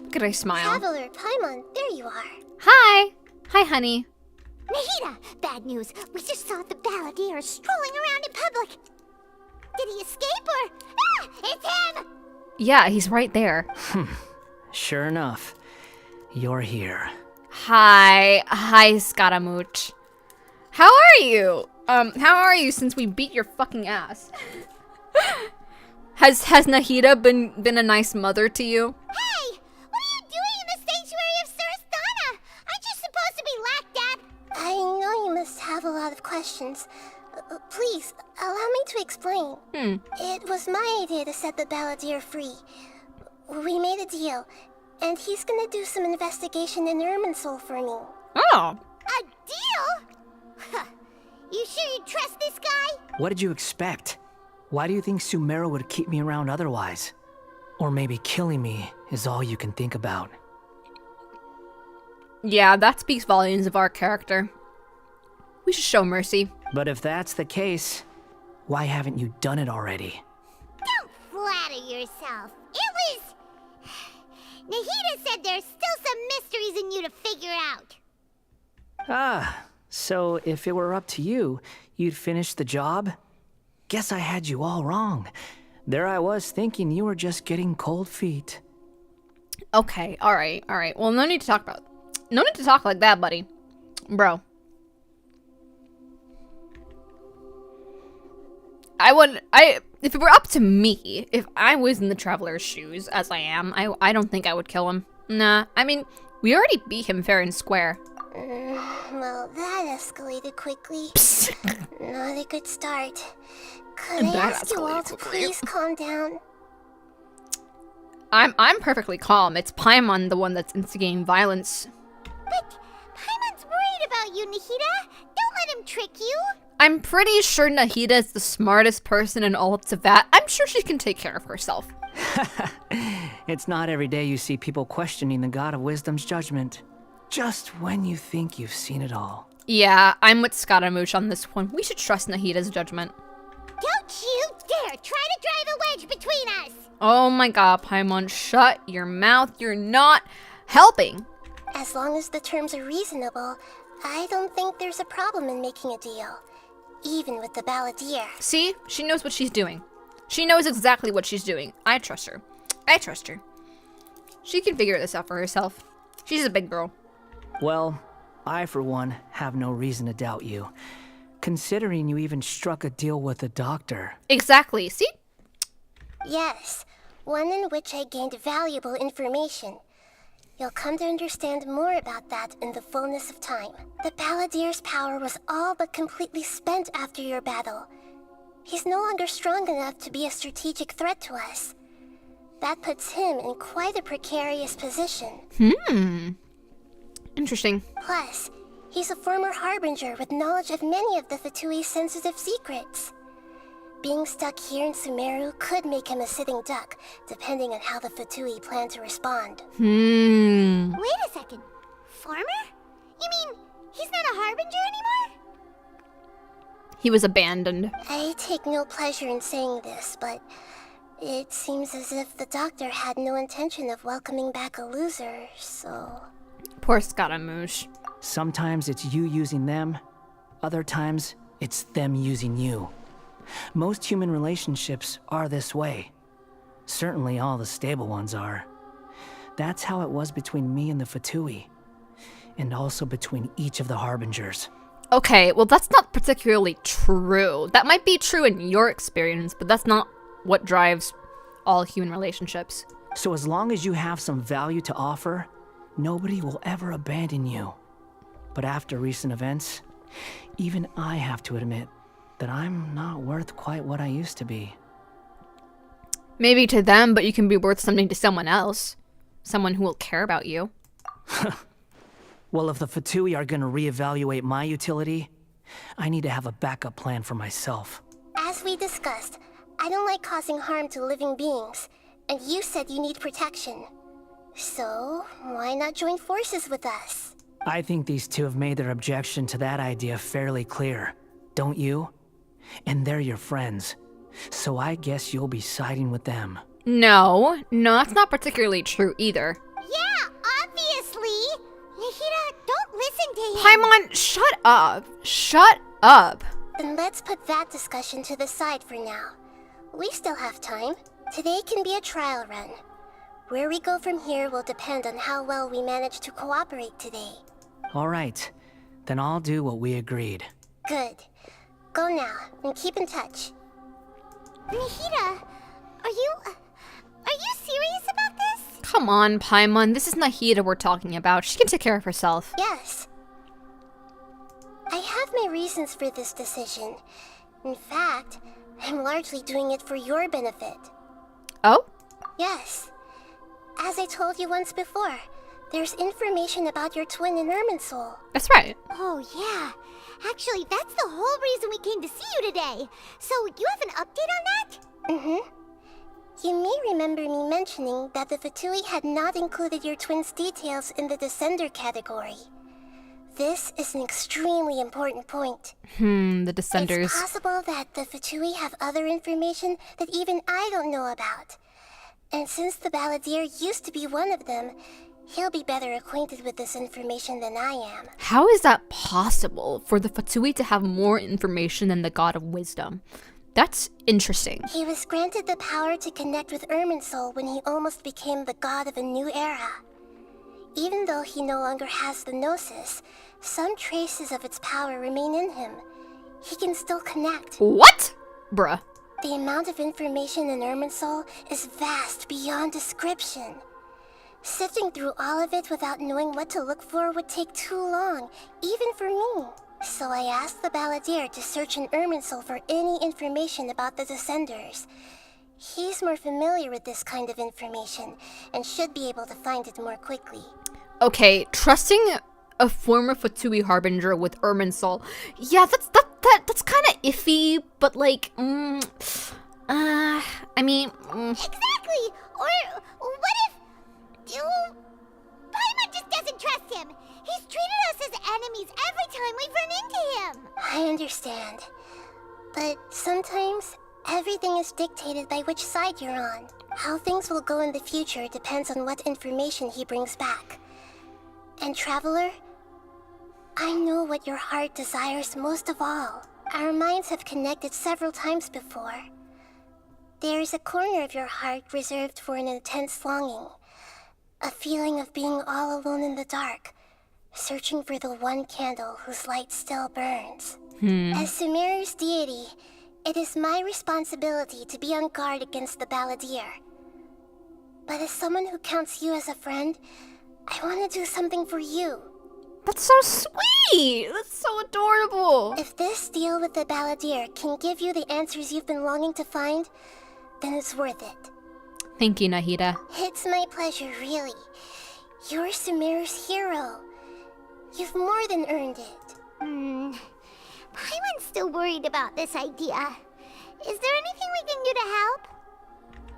Look at her smile. Traveler, Paimon, there you are. Hi! Hi, honey. Nahida, bad news. We just saw the balladeer strolling around in public. Did he escape or... Ah! It's him! Yeah, he's right there. Sure enough, you're here. Hi, Scaramouche. How are you? How are you since we beat your fucking ass? Has Nahida been a nice mother to you? Hey! What are you doing in the sanctuary of Surasthana? Aren't you supposed to be lacked at? I know you must have a lot of questions. Please, allow me to explain. It was my idea to set the balladeer free. We made a deal, and he's gonna do some investigation in Irminsul for me. Oh. A deal? You sure you trust this guy? What did you expect? Why do you think Sumeru would keep me around otherwise? Or maybe killing me is all you can think about. Yeah, that speaks volumes of our character. We should show mercy. But if that's the case, why haven't you done it already? Don't flatter yourself. It was... Nahida said there's still some mysteries in you to figure out. Ah, so if it were up to you, you'd finish the job? Guess I had you all wrong. There I was thinking you were just getting cold feet. Okay, alright. Well, no need to talk like that, buddy. Bro. If it were up to me, if I was in the Traveler's shoes, as I am, I don't think I would kill him. Nah, I mean, we already beat him fair and square. Well, that escalated quickly. Not a good start. Could I ask you all to please calm down? I'm perfectly calm. It's Paimon the one that's instigating violence. But Paimon's worried about you, Nahida. Don't let him trick you. I'm pretty sure Nahida is the smartest person in all of Teyvat. I'm sure she can take care of herself. It's not every day you see people questioning the God of Wisdom's judgment. Just when you think you've seen it all. Yeah, I'm with Scaramouche on this one. We should trust Nahida's judgment. Don't you dare try to drive a wedge between us! Oh my god, Paimon, shut your mouth. You're not helping. As long as the terms are reasonable, I don't think there's a problem in making a deal. Even with the balladeer. See? She knows what she's doing. She knows exactly what she's doing. I trust her. She can figure this out for herself. She's a big girl. Well, I, for one, have no reason to doubt you. Considering you even struck a deal with the doctor. Exactly. See? Yes, one in which I gained valuable information. You'll come to understand more about that in the fullness of time. The balladeer's power was all but completely spent after your battle. He's no longer strong enough to be a strategic threat to us. That puts him in quite a precarious position. Interesting. Plus, he's a former harbinger with knowledge of many of the Fatui's sensitive secrets. Being stuck here in Sumeru could make him a sitting duck, depending on how the Fatui plan to respond. Wait a second. Former? You mean he's not a harbinger anymore? He was abandoned. I take no pleasure in saying this, but it seems as if the doctor had no intention of welcoming back a loser, so... Poor Scaramouche. Sometimes it's you using them, other times it's them using you. Most human relationships are this way. Certainly all the stable ones are. That's how it was between me and the Fatui. And also between each of the harbingers. Okay, well that's not particularly true. That might be true in your experience, but that's not what drives all human relationships. So as long as you have some value to offer, nobody will ever abandon you. But after recent events, even I have to admit that I'm not worth quite what I used to be. Maybe to them, but you can be worth something to someone else. Someone who will care about you. Well, if the Fatui are gonna reevaluate my utility, I need to have a backup plan for myself. As we discussed, I don't like causing harm to living beings, and you said you need protection. So, why not join forces with us? I think these two have made their objection to that idea fairly clear, don't you? And they're your friends, so I guess you'll be siding with them. No, that's not particularly true either. Yeah, obviously! Nahida, don't listen to him! Paimon, shut up! Shut up! Then let's put that discussion to the side for now. We still have time. Today can be a trial run. Where we go from here will depend on how well we manage to cooperate today. All right. Then I'll do what we agreed. Good. Go now, and keep in touch. Nahida, are you serious about this? Come on, Paimon. This is Nahida we're talking about. She can take care of herself. Yes. I have my reasons for this decision. In fact, I'm largely doing it for your benefit. Oh? Yes. As I told you once before, there's information about your twin in Irminsul. That's right. Oh, yeah. Actually, that's the whole reason we came to see you today. So, you have an update on that? Mm-hmm. You may remember me mentioning that the Fatui had not included your twin's details in the Descender category. This is an extremely important point. The Descenders. It's possible that the Fatui have other information that even I don't know about. And since the Balladeer used to be one of them, he'll be better acquainted with this information than I am. How is that possible for the Fatui to have more information than the God of Wisdom? That's interesting. He was granted the power to connect with Irminsul when he almost became the god of a new era. Even though he no longer has the Gnosis, some traces of its power remain in him. He can still connect. What? Bruh. The amount of information in Irminsul is vast beyond description. Sifting through all of it without knowing what to look for would take too long, even for me. So I asked the Balladeer to search in Irminsul for any information about the Descenders. He's more familiar with this kind of information, and should be able to find it more quickly. Okay, trusting a former Fatui Harbinger with Irminsul. Yeah, that's kind of iffy, but like, I mean... Exactly! Or what if... Paimon just doesn't trust him! He's treated us as enemies every time we've run into him! I understand. But sometimes, everything is dictated by which side you're on. How things will go in the future depends on what information he brings back. And Traveler, I know what your heart desires most of all. Our minds have connected several times before. There is a corner of your heart reserved for an intense longing. A feeling of being all alone in the dark, searching for the one candle whose light still burns. As Sumeru's deity, it is my responsibility to be on guard against the Balladeer. But as someone who counts you as a friend, I want to do something for you. That's so sweet! That's so adorable! If this deal with the Balladeer can give you the answers you've been longing to find, then it's worth it. Thank you, Nahida. It's my pleasure, really. You're Sumeru's hero. You've more than earned it. Paimon's still worried about this idea. Is there anything we can do to help?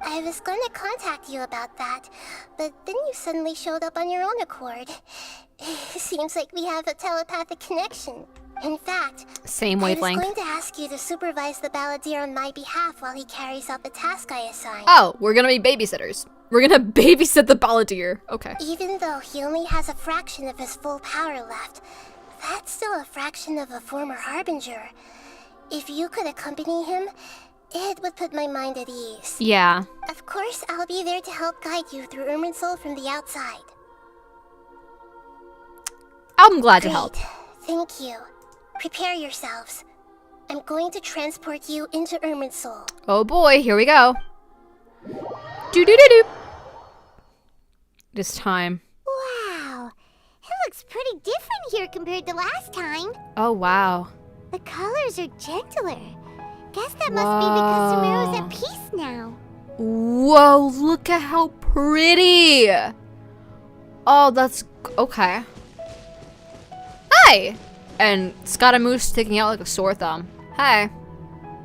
I was going to contact you about that, but then you suddenly showed up on your own accord. It seems like we have a telepathic connection. In fact, same wavelength. I was going to ask you to supervise the Balladeer on my behalf while he carries out the task I assigned. Oh, we're gonna be babysitters. We're gonna babysit the Balladeer. Okay. Even though he only has a fraction of his full power left, that's still a fraction of a former Harbinger. If you could accompany him, it would put my mind at ease. Yeah. Of course, I'll be there to help guide you through Irminsul from the outside. I'm glad to help. Thank you. Prepare yourselves. I'm going to transport you into Irminsul. Oh boy, here we go. Do-do-do-do. It is time. Wow. It looks pretty different here compared to last time. Oh, wow. The colors are gentler. Guess that must be because Sumeru's at peace now. Whoa, look at how pretty. Oh, that's... okay. Hi! And Scaramouche sticking out like a sore thumb. Hi.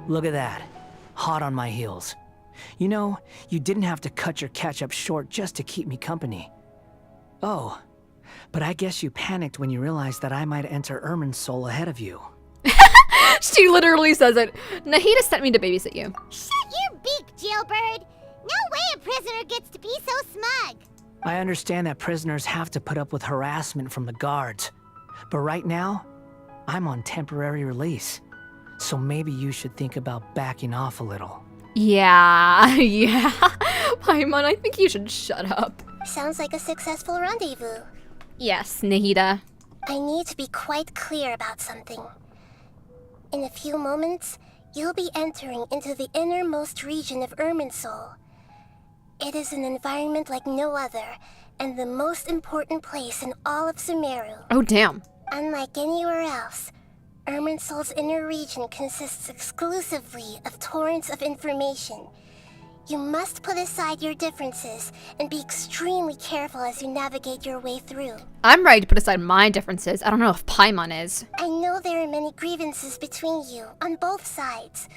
Look at that. Hot on my heels. You know, you didn't have to cut your catch-up short just to keep me company. Oh, but I guess you panicked when you realized that I might enter Irminsul ahead of you. She literally says it. Nahida sent me to babysit you. Shut your beak, jailbird! No way a prisoner gets to be so smug! I understand that prisoners have to put up with harassment from the guards. But right now, I'm on temporary release. So maybe you should think about backing off a little. Yeah, yeah. Paimon, I think you should shut up. Sounds like a successful rendezvous. Yes, Nahida. I need to be quite clear about something. In a few moments, you'll be entering into the innermost region of Irminsul. It is an environment like no other, and the most important place in all of Sumeru. Oh, damn. Unlike anywhere else, Irminsul's inner region consists exclusively of torrents of information. You must put aside your differences and be extremely careful as you navigate your way through. I'm ready to put aside my differences. I don't know if Paimon is. I know there are many grievances between you, on both sides,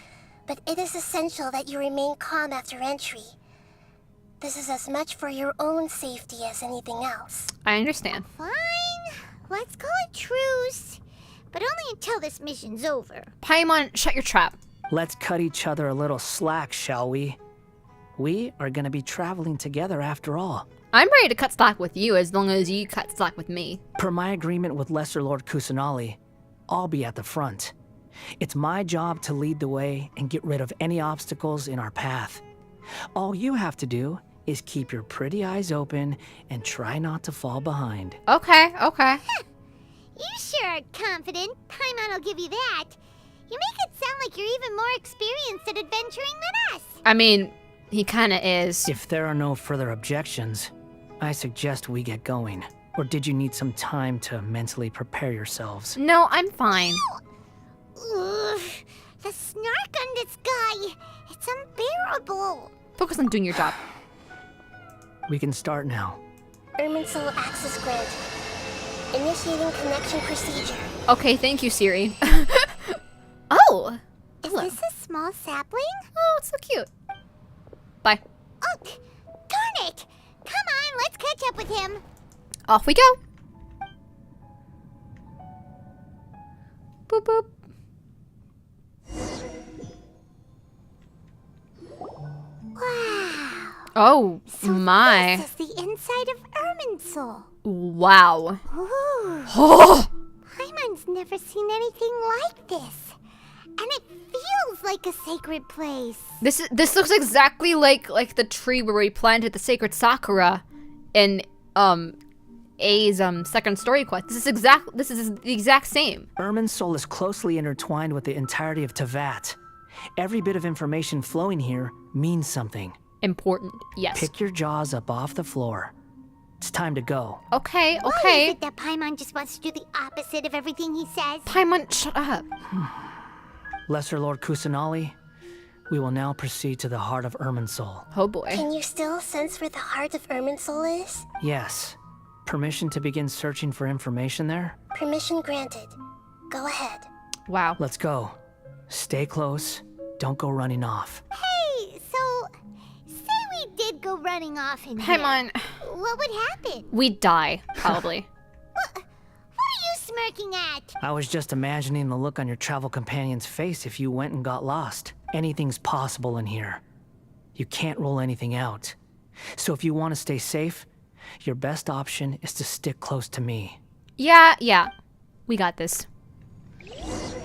but it is essential that you remain calm after entry. This is as much for your own safety as anything else. I understand. Fine. Let's call it truce. But only until this mission's over. Paimon, shut your trap. Let's cut each other a little slack, shall we? We are gonna be traveling together after all. I'm ready to cut slack with you as long as you cut slack with me. Per my agreement with Lesser Lord Kusanali, I'll be at the front. It's my job to lead the way and get rid of any obstacles in our path. All you have to do is keep your pretty eyes open and try not to fall behind. Okay, okay. You sure are confident. Paimon will give you that. You make it sound like you're even more experienced at adventuring than us. I mean, he kinda is. If there are no further objections, I suggest we get going. Or did you need some time to mentally prepare yourselves? No, I'm fine. Ugh, the snark on this guy. It's unbearable. Focus on doing your job. We can start now. Irminsul access granted. Initiating connection procedure. Okay, thank you, Siri. Oh! Is Hello. this a small sapling? Oh, it's so cute. Bye. Oh, darn it! Come on, let's catch up with him. Off we go. Boop, boop. Wow. Oh, So my. this is the inside of Irminsul. Wow. Ooh. Oh! Paimon's never seen anything like this. And it feels like a sacred place. This looks exactly like the tree where we planted the sacred sakura in A's second story quest. This is the exact same. Irminsul is closely intertwined with the entirety of Tevat. Every bit of information flowing here means something. Important, yes. Pick your jaws up off the floor. It's time to go. Okay, Why is okay. it that Paimon just wants to do the opposite of everything he says? Paimon, shut up. Lesser Lord Kusanali, we will now proceed to the heart of Irminsul. Oh boy. Can you still sense where the heart of Irminsul is? Yes. Permission to begin searching for information there? Permission granted. Go ahead. Wow. Let's go. Stay close. Don't go running off. Hey, so say we did go running off in here. Paimon, What would happen? we'd die, probably. What are you smirking at? I was just imagining the look on your travel companion's face if you went and got lost. Anything's possible in here. You can't rule anything out. So if you want to stay safe, your best option is to stick close to me. Yeah. We got this.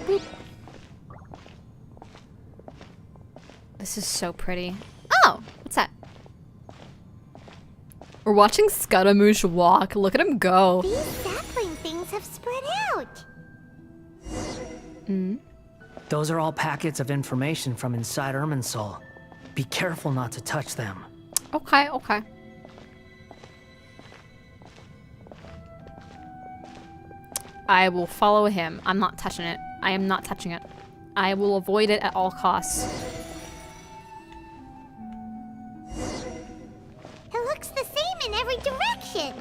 Boop. This is so pretty. Oh, what's that? We're watching Scaramouche walk. Look at him go. These sapling things have spread out. Those are all packets of information from inside Irminsul. Be careful not to touch them. Okay. I will follow him. I'm not touching it. I am not touching it. I will avoid it at all costs. It looks the same in every direction.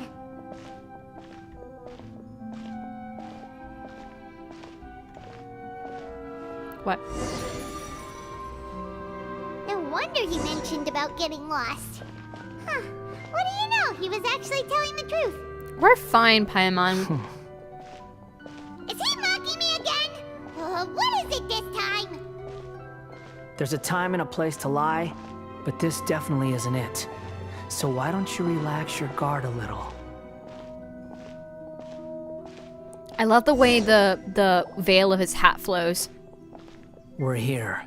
What? No wonder he mentioned about getting lost. Huh. What do you know? He was actually telling the truth. We're fine, Paimon. Is he mocking me again? What is it this time? There's a time and a place to lie, but this definitely isn't it. So why don't you relax your guard a little? I love the way the veil of his hat flows. We're here.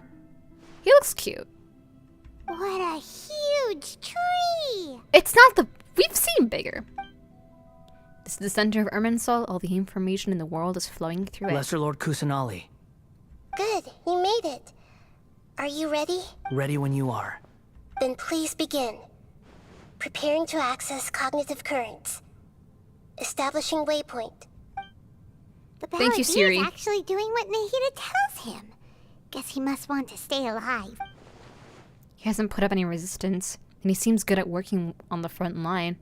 He looks cute. What a huge tree! It's not the... We've seen bigger. This is the center of Irminsul. All the information in the world is flowing through it. Lesser Lord Kusanali. Good, you made it. Are you ready? Ready when you are. Then please begin. Preparing to access cognitive currents. Establishing waypoint. The Thank you, Siri. is actually doing what Nahida tells him. Guess he must want to stay alive. He hasn't put up any resistance, and he seems good at working on the front line.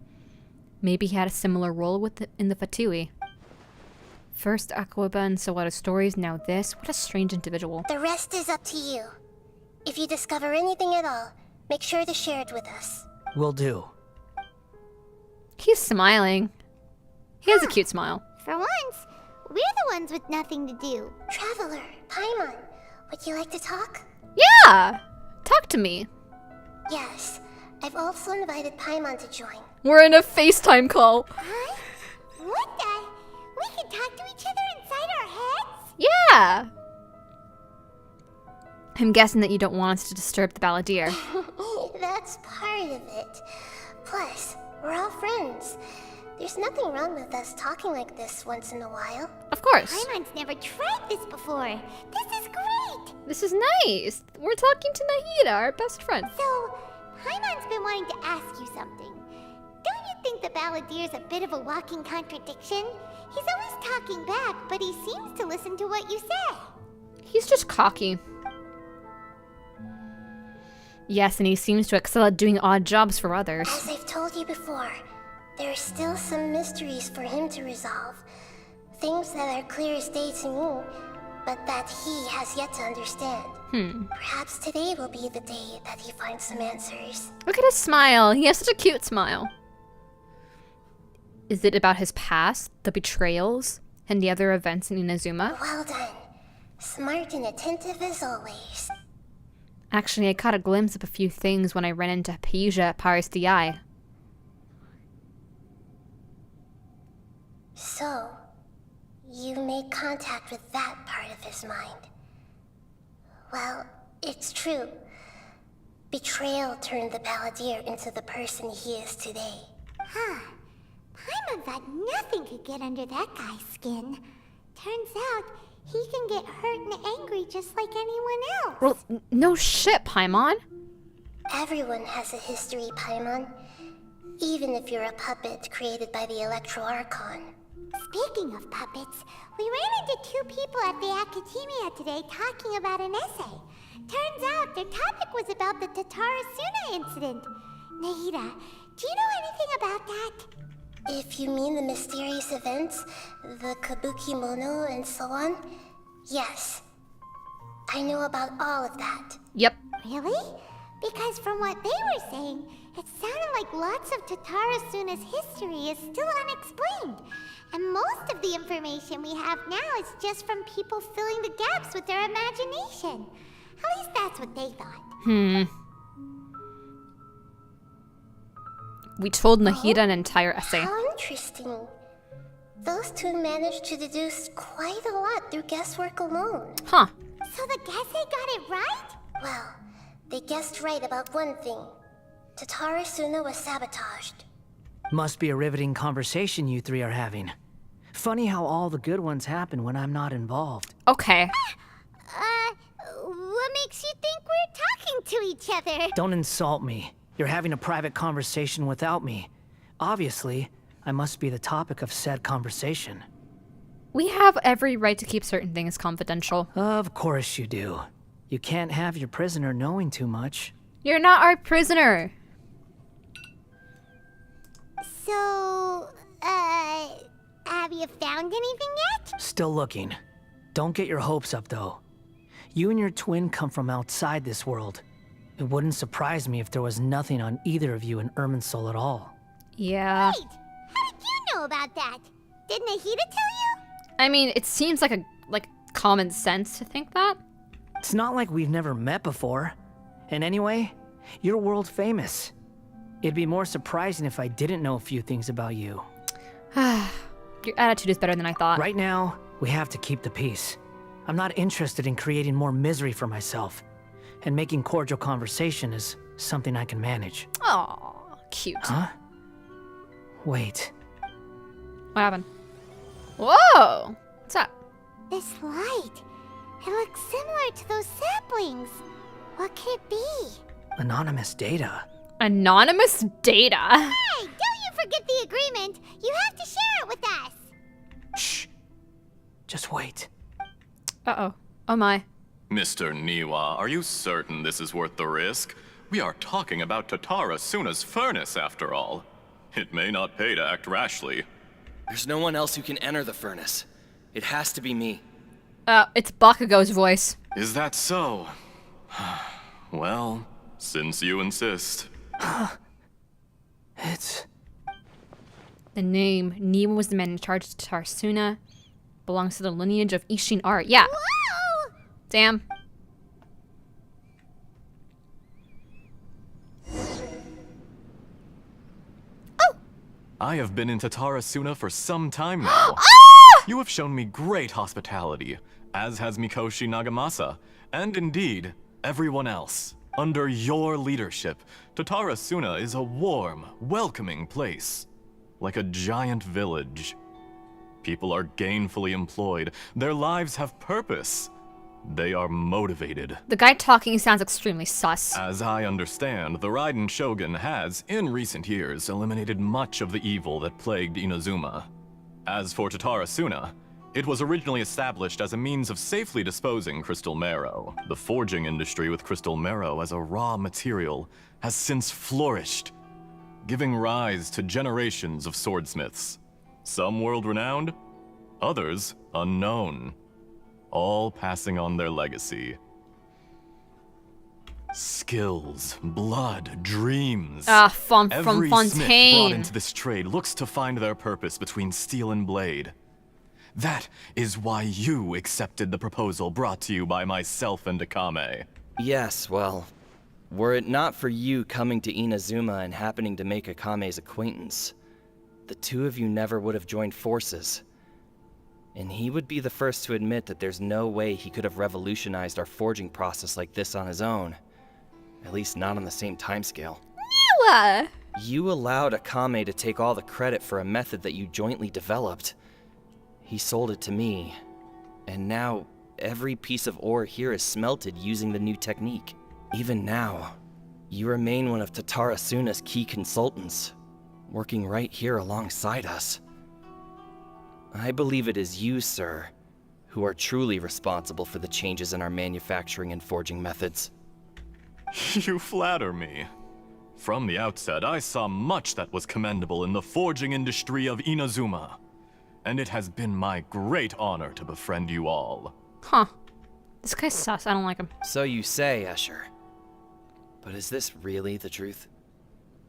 Maybe he had a similar role in the Fatui. First Aquaba and Sawada stories, now this. What a strange individual. The rest is up to you. If you discover anything at all, make sure to share it with us. Will do. He's smiling. He has a cute smile. For once, we're the ones with nothing to do. Traveler, Paimon, would you like to talk? Yeah! Talk to me. Yes, I've also invited Paimon to join. We're in a FaceTime call. Huh? What the? We can talk to each other inside our heads? Yeah! I'm guessing that you don't want us to disturb the balladeer. That's part of it. Plus, we're all friends. There's nothing wrong with us talking like this once in a while. Of course. Paimon's never tried this before. This is great. This is nice. We're talking to Nahida, our best friend. So, Paimon's been wanting to ask you something. Don't you think the balladeer's a bit of a walking contradiction? He's always talking back, but he seems to listen to what you say. He's just cocky. Yes, and he seems to excel at doing odd jobs for others. As I've told you before, there are still some mysteries for him to resolve. Things that are clear as day to me, but that he has yet to understand. Perhaps today will be the day that he finds some answers. Look at his smile. He has such a cute smile. Is it about his past, the betrayals, and the other events in Inazuma? Well done. Smart and attentive as always. Actually, I caught a glimpse of a few things when I ran into Paisia at Paris DI. So, you made contact with that part of his mind. Well, it's true. Betrayal turned the balladeer into the person he is today. Huh. Paimon thought nothing could get under that guy's skin. Turns out, he can get hurt and angry just like anyone else. Well, no shit, Paimon. Everyone has a history, Paimon. Even if you're a puppet created by the Electro Archon. Speaking of puppets, we ran into two people at the Academia today talking about an essay. Turns out their topic was about the Tatarasuna incident. Nahida, do you know anything about that? If you mean the mysterious events, the Kabuki Mono and so on, yes. I know about all of that. Yep. Really? Because from what they were saying, it sounded like lots of Tatarasuna's history is still unexplained. And most of the information we have now is just from people filling the gaps with their imagination. At least that's what they thought. We told Nahida an entire essay. How interesting. Those two managed to deduce quite a lot through guesswork alone. Huh. So the Gesse got it right? Well, they guessed right about one thing. Tatarasuna was sabotaged. Must be a riveting conversation you three are having. Funny how all the good ones happen when I'm not involved. Okay. What makes you think we're talking to each other? Don't insult me. You're having a private conversation without me. Obviously, I must be the topic of said conversation. We have every right to keep certain things confidential. Of course you do. You can't have your prisoner knowing too much. You're not our prisoner. So, have you found anything yet? Still looking. Don't get your hopes up, though. You and your twin come from outside this world. It wouldn't surprise me if there was nothing on either of you in Irminsul at all. Yeah. Wait, how did you know about that? Did Nahida tell you? I mean, it seems like common sense to think that. It's not like we've never met before. And anyway, you're world famous. It'd be more surprising if I didn't know a few things about you. Your attitude is better than I thought. Right now, we have to keep the peace. I'm not interested in creating more misery for myself. And making cordial conversation is something I can manage. Aw, Cute. Huh? Wait. What happened? Whoa! What's up? This light. It looks similar to those saplings. What could it be? Anonymous data. Anonymous data? Hey, don't you forget the agreement. You have to share it with us. Shh. Just wait. Uh-oh. Oh my. Mr. Niwa, are you certain this is worth the risk? We are talking about Tatara Suna's furnace, after all. It may not pay to act rashly. There's no one else who can enter the furnace. It has to be me. It's Bakugo's voice. Is that so? Well, since you insist. It's... The name. Niwa was the man in charge of Tarsuna. Belongs to the lineage of Ishin art. Yeah. Whoa! Damn. I have been in Tatara Suna for some time now. You have shown me great hospitality, as has Mikoshi Nagamasa, and indeed, everyone else. Under your leadership, Tatara Suna is a warm, welcoming place. Like a giant village. People are gainfully employed. Their lives have purpose. They are motivated. The guy talking sounds extremely sus. As I understand, the Raiden Shogun has, in recent years, eliminated much of the evil that plagued Inazuma. As for Tatara Suna, it was originally established as a means of safely disposing crystal marrow. The forging industry with crystal marrow as a raw material has since flourished, giving rise to generations of swordsmiths. Some world-renowned, others unknown. All passing on their legacy. Skills, blood, dreams. From Every Fontaine. smith brought into this trade looks to find their purpose between steel and blade. That is why you accepted the proposal brought to you by myself and Akame. Yes, well, were it not for you coming to Inazuma and happening to make Akame's acquaintance, the two of you never would have joined forces. And he would be the first to admit that there's no way he could have revolutionized our forging process like this on his own. At least not on the same timescale. Niwa! You allowed Akame to take all the credit for a method that you jointly developed. He sold it to me, and now every piece of ore here is smelted using the new technique. Even now, you remain one of Tatara Suna's key consultants, working right here alongside us. I believe it is you, sir, who are truly responsible for the changes in our manufacturing and forging methods. You flatter me. From the outset, I saw much that was commendable in the forging industry of Inazuma. And it has been my great honor to befriend you all. Huh. This guy's sus. I don't like him. So you say, Escher. But is this really the truth?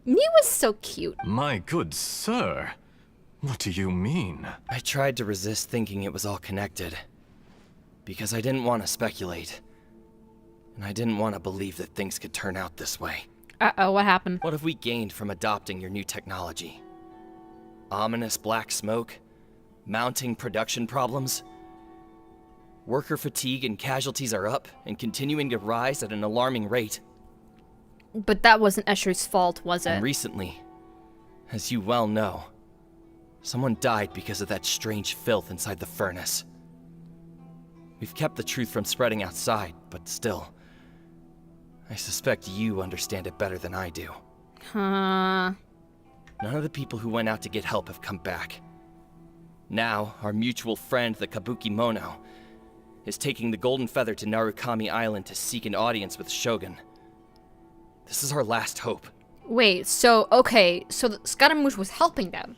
Niwa's so cute. My good sir, what do you mean? I tried to resist thinking it was all connected. Because I didn't want to speculate. And I didn't want to believe that things could turn out this way. Uh-oh, what happened? What have we gained from adopting your new technology? Ominous black smoke? Mounting production problems? Worker fatigue and casualties are up and continuing to rise at an alarming rate. But that wasn't Escher's fault, was it? And recently, as you well know, someone died because of that strange filth inside the furnace. We've kept the truth from spreading outside, but still, I suspect you understand it better than I do. Huh. None of the people who went out to get help have come back. Now, our mutual friend, the Kabuki Mono, is taking the Golden Feather to Narukami Island to seek an audience with Shogun. This is our last hope. Wait, so the Scaramouche was helping them.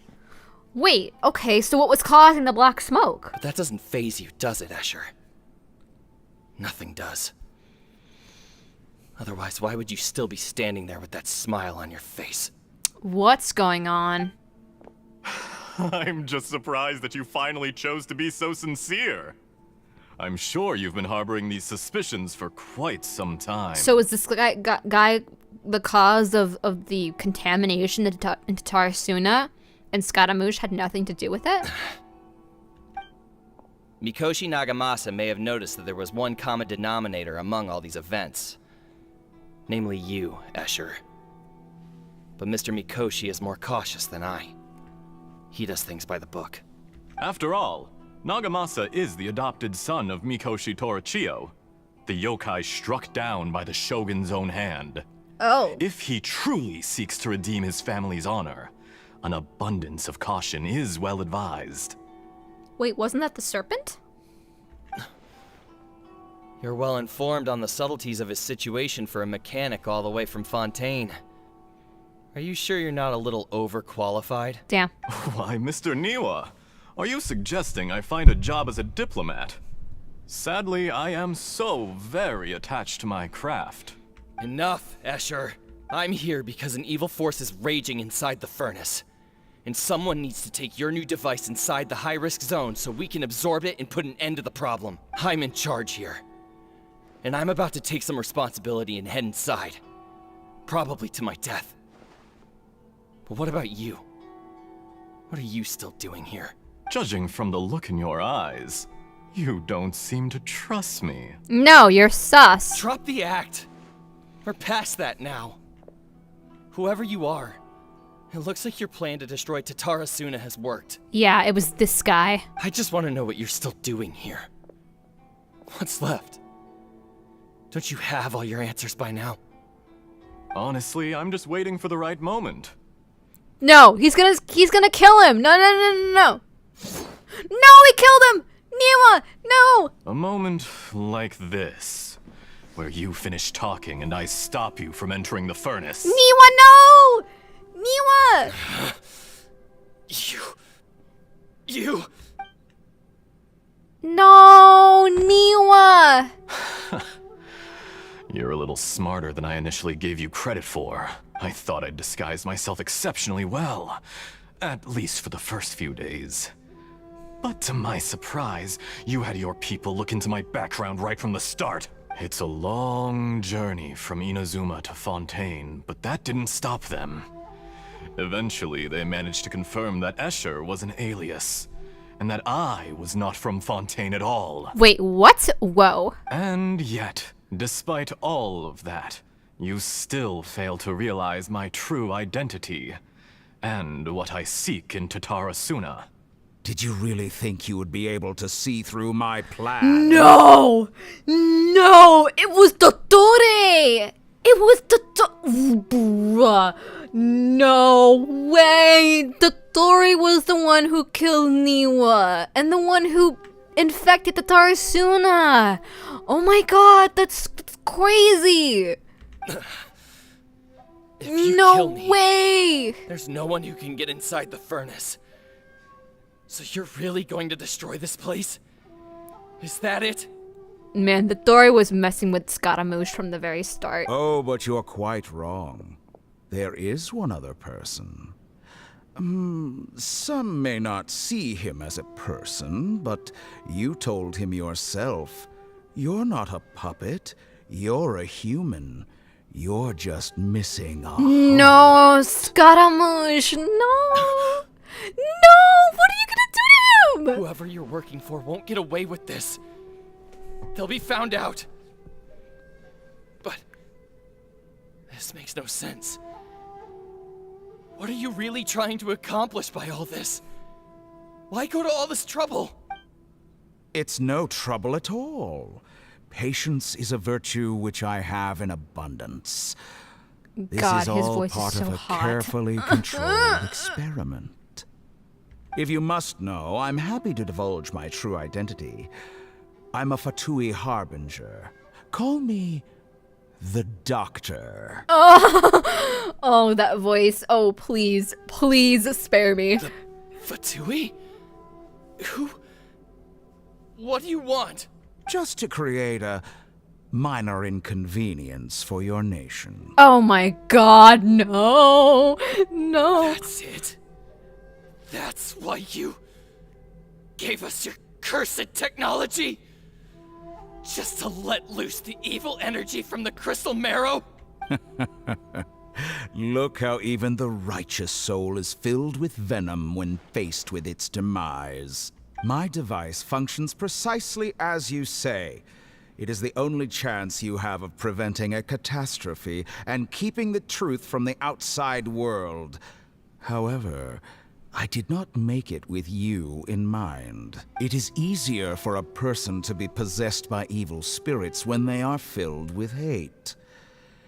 Wait, okay, so what was causing the black smoke? But that doesn't faze you, does it, Escher? Nothing does. Otherwise, why would you still be standing there with that smile on your face? What's going on? I'm just surprised that you finally chose to be so sincere. I'm sure you've been harboring these suspicions for quite some time. So is this guy the cause of the contamination into Tarsuna, and Scaramouche had nothing to do with it? Mikoshi Nagamasa may have noticed that there was one common denominator among all these events. Namely you, Escher. But Mr. Mikoshi is more cautious than I. He does things by the book. After all, Nagamasa is the adopted son of Mikoshi Torichio, the yokai struck down by the Shogun's own hand. Oh. If he truly seeks to redeem his family's honor, an abundance of caution is well advised. Wait, wasn't that the serpent? You're well informed on the subtleties of his situation for a mechanic all the way from Fontaine. Are you sure you're not a little overqualified? Damn. Why, Mr. Niwa, are you suggesting I find a job as a diplomat? Sadly, I am so very attached to my craft. Enough, Escher. I'm here because an evil force is raging inside the furnace. And someone needs to take your new device inside the high-risk zone so we can absorb it and put an end to the problem. I'm in charge here. And I'm about to take some responsibility and head inside. Probably to my death. But what about you? What are you still doing here? Judging from the look in your eyes, you don't seem to trust me. No, you're sus. Drop the act. We're past that now. Whoever you are, it looks like your plan to destroy Tatarasuna has worked. Yeah, it was this guy. I just want to know what you're still doing here. What's left? Don't you have all your answers by now? Honestly, I'm just waiting for the right moment. No, he's gonna kill him. No. No, he killed him. Niwa, no. A moment like this, where you finish talking and I stop you from entering the furnace. Niwa, no. Niwa. You. No, Niwa. You're a little smarter than I initially gave you credit for. I thought I'd disguised myself exceptionally well, at least for the first few days. But to my surprise, you had your people look into my background right from the start. It's a long journey from Inazuma to Fontaine, but that didn't stop them. Eventually, they managed to confirm that Escher was an alias, and that I was not from Fontaine at all. Wait, what? Whoa. And yet, despite all of that, you still fail to realize my true identity, and what I seek in Tatarasuna. Did you really think you would be able to see through my plan? No! No! It was Totore! It was Bruh. No way! Totore was the one who killed Niwa, and the one who infected Tatarasuna! Oh my god, that's crazy! If you no kill me, way! there's no one who can get inside the furnace. So you're really going to destroy this place? Is that it? Man, Totore was messing with Scaramouche from the very start. Oh, but you're quite wrong. There is one other person. Some may not see him as a person, but you told him yourself. You're not a puppet. You're a human. You're just missing a No, Scaramouche, no! No! What are you gonna do to him? Whoever you're working for won't get away with this. They'll be found out. But this makes no sense. What are you really trying to accomplish by all this? Why go to all this trouble? It's no trouble at all. Patience is a virtue which I have in abundance. This God, is his all voice part is so of a hot. carefully controlled experiment. If you must know, I'm happy to divulge my true identity. I'm a Fatui Harbinger. Call me the Doctor. Oh, that voice. Oh, please, please spare me. The Fatui? Who? What do you want? Just to create a minor inconvenience for your nation. Oh my god, no. No. That's it. That's why you gave us your cursed technology? Just to let loose the evil energy from the crystal marrow? Look how even the righteous soul is filled with venom when faced with its demise. My device functions precisely as you say. It is the only chance you have of preventing a catastrophe and keeping the truth from the outside world. However, I did not make it with you in mind. It is easier for a person to be possessed by evil spirits when they are filled with hate.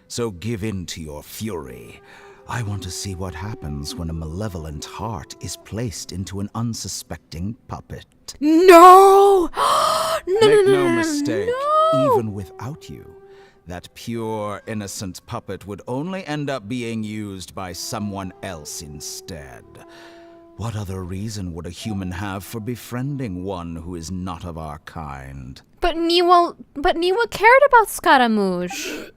So give in to your fury. I want to see what happens when a malevolent heart is placed into an unsuspecting puppet. No! Make no mistake, even without you, that pure, innocent puppet would only end up being used by someone else instead. What other reason would a human have for befriending one who is not of our kind? But Niwa cared about Scaramouche.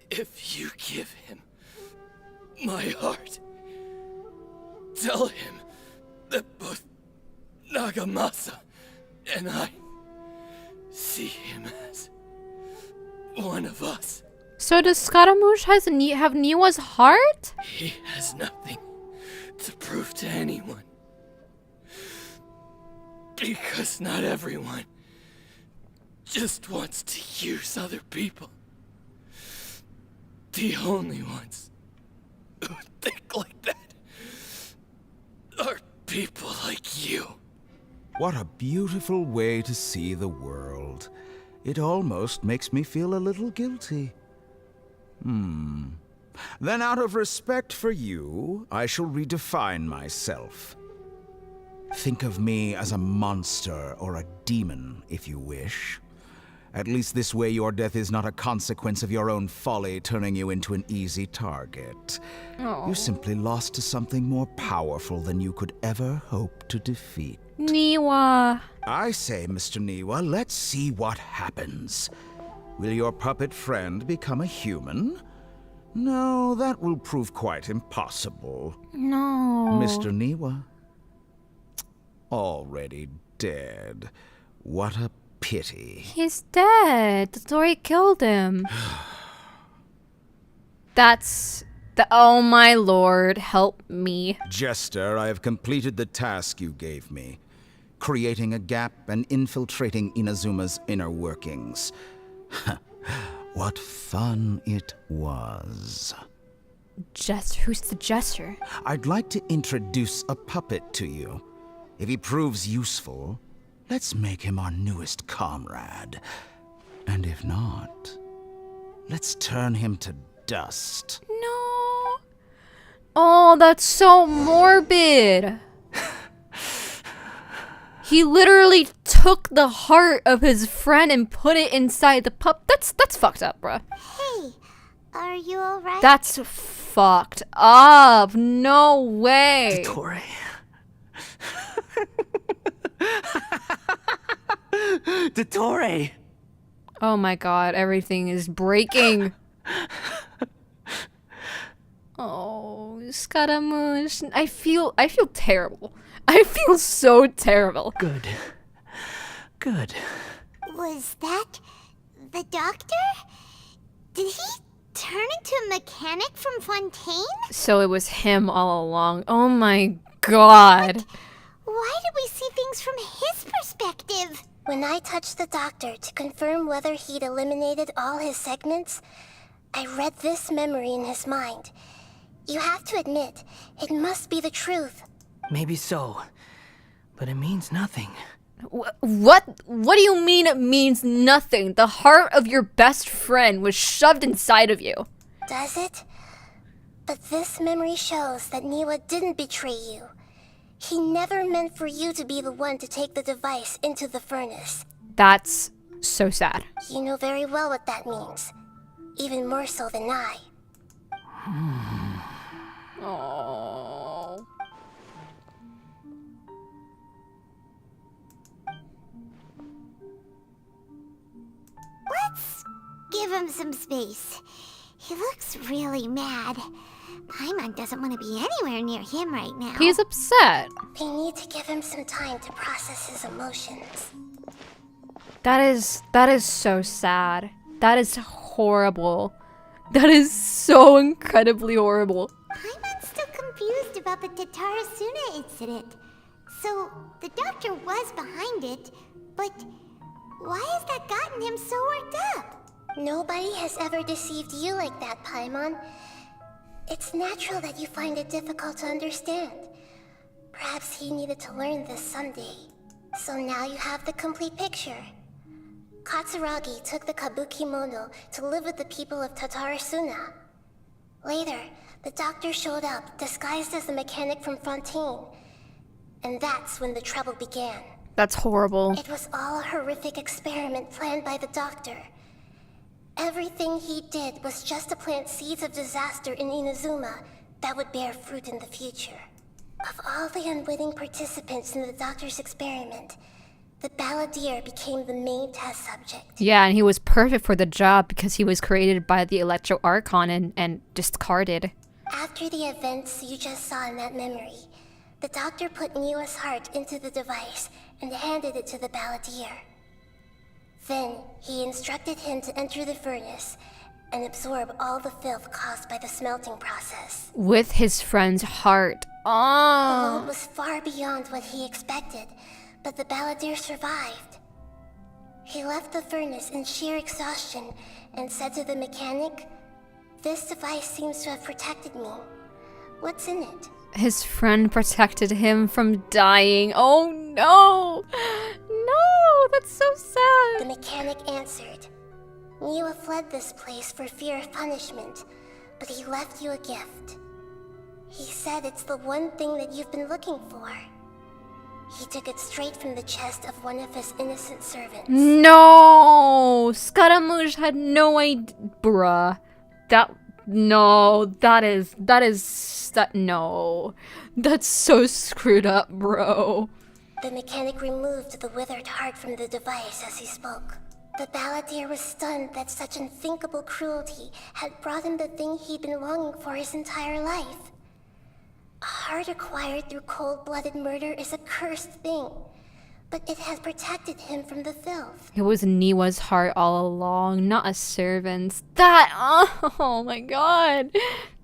If you give him my heart, tell him that both Nagamasa and I see him as one of us. So does Scaramouche have Niwa's heart? He has nothing to prove to anyone. Because not everyone just wants to use other people. The only ones who think like that are people like you. What a beautiful way to see the world. It almost makes me feel a little guilty. Then out of respect for you, I shall redefine myself. Think of me as a monster or a demon, if you wish. At least this way your death is not a consequence of your own folly turning you into an easy target. You simply lost to something more powerful than you could ever hope to defeat. Niwa. I say, Mr. Niwa, let's see what happens. Will your puppet friend become a human? No, that will prove quite impossible. No. Mr. Niwa? Already dead. What a pity. He's dead. The story killed him. Oh my lord, help me. Jester, I have completed the task you gave me. Creating a gap and infiltrating Inazuma's inner workings. What fun it was. Who's the jester? I'd like to introduce a puppet to you. If he proves useful, let's make him our newest comrade. And if not, let's turn him to dust. No. Oh, that's so morbid. He literally took the heart of his friend and put it inside the pup. That's fucked up, bruh. Hey, are you alright? That's fucked up. No way. Dottore. Dottore. Oh my god, everything is breaking. Oh, Scaramouche. I feel terrible. I feel so terrible. Good. Was that the doctor? Did he turn into a mechanic from Fontaine? So it was him all along. Oh my god. Why did we see things from his perspective? When I touched the doctor to confirm whether he'd eliminated all his segments, I read this memory in his mind. You have to admit, it must be the truth. Maybe so, but it means nothing. What do you mean it means nothing? The heart of your best friend was shoved inside of you. Does it? But this memory shows that Niwa didn't betray you. He never meant for you to be the one to take the device into the furnace. That's so sad. You know very well what that means. Even more so than I. Oh. Let's give him some space. He looks really mad. Paimon doesn't want to be anywhere near him right now. He's upset. They need to give him some time to process his emotions. That is so sad. That is horrible. That is so incredibly horrible. Paimon's still confused about the Tatarasuna incident. So, the doctor was behind it, but why has that gotten him so worked up? Nobody has ever deceived you like that, Paimon. It's natural that you find it difficult to understand. Perhaps he needed to learn this someday. So now you have the complete picture. Katsuragi took the Kabuki Mono to live with the people of Tatarasuna. Later, the doctor showed up, disguised as the mechanic from Fontaine. And that's when the trouble began. That's horrible. It was all a horrific experiment planned by the doctor. Everything he did was just to plant seeds of disaster in Inazuma that would bear fruit in the future. Of all the unwitting participants in the doctor's experiment, the balladeer became the main test subject. Yeah, and he was perfect for the job because he was created by the Electro Archon and discarded. After the events you just saw in that memory, the doctor put Niwa's heart into the device and handed it to the balladeer. Then, he instructed him to enter the furnace and absorb all the filth caused by the smelting process. With his friend's heart. The Oh. load was far beyond what he expected, but the balladeer survived. He left the furnace in sheer exhaustion and said to the mechanic, "This device seems to have protected me. What's in it?" His friend protected him from dying. Oh no! No, that's so The sad. mechanic answered, "Niwa fled this place for fear of punishment, but he left you a gift. He said it's the one thing that you've been looking for." He took it straight from the chest of one of his innocent servants. No! Scaramouche had no idea. Bruh. No. No. That's so screwed up, bro. The mechanic removed the withered heart from the device as he spoke. The balladeer was stunned that such unthinkable cruelty had brought him the thing he'd been longing for his entire life. A heart acquired through cold-blooded murder is a cursed thing, but it has protected him from the filth. It was Niwa's heart all along, not a servant's. Oh my god.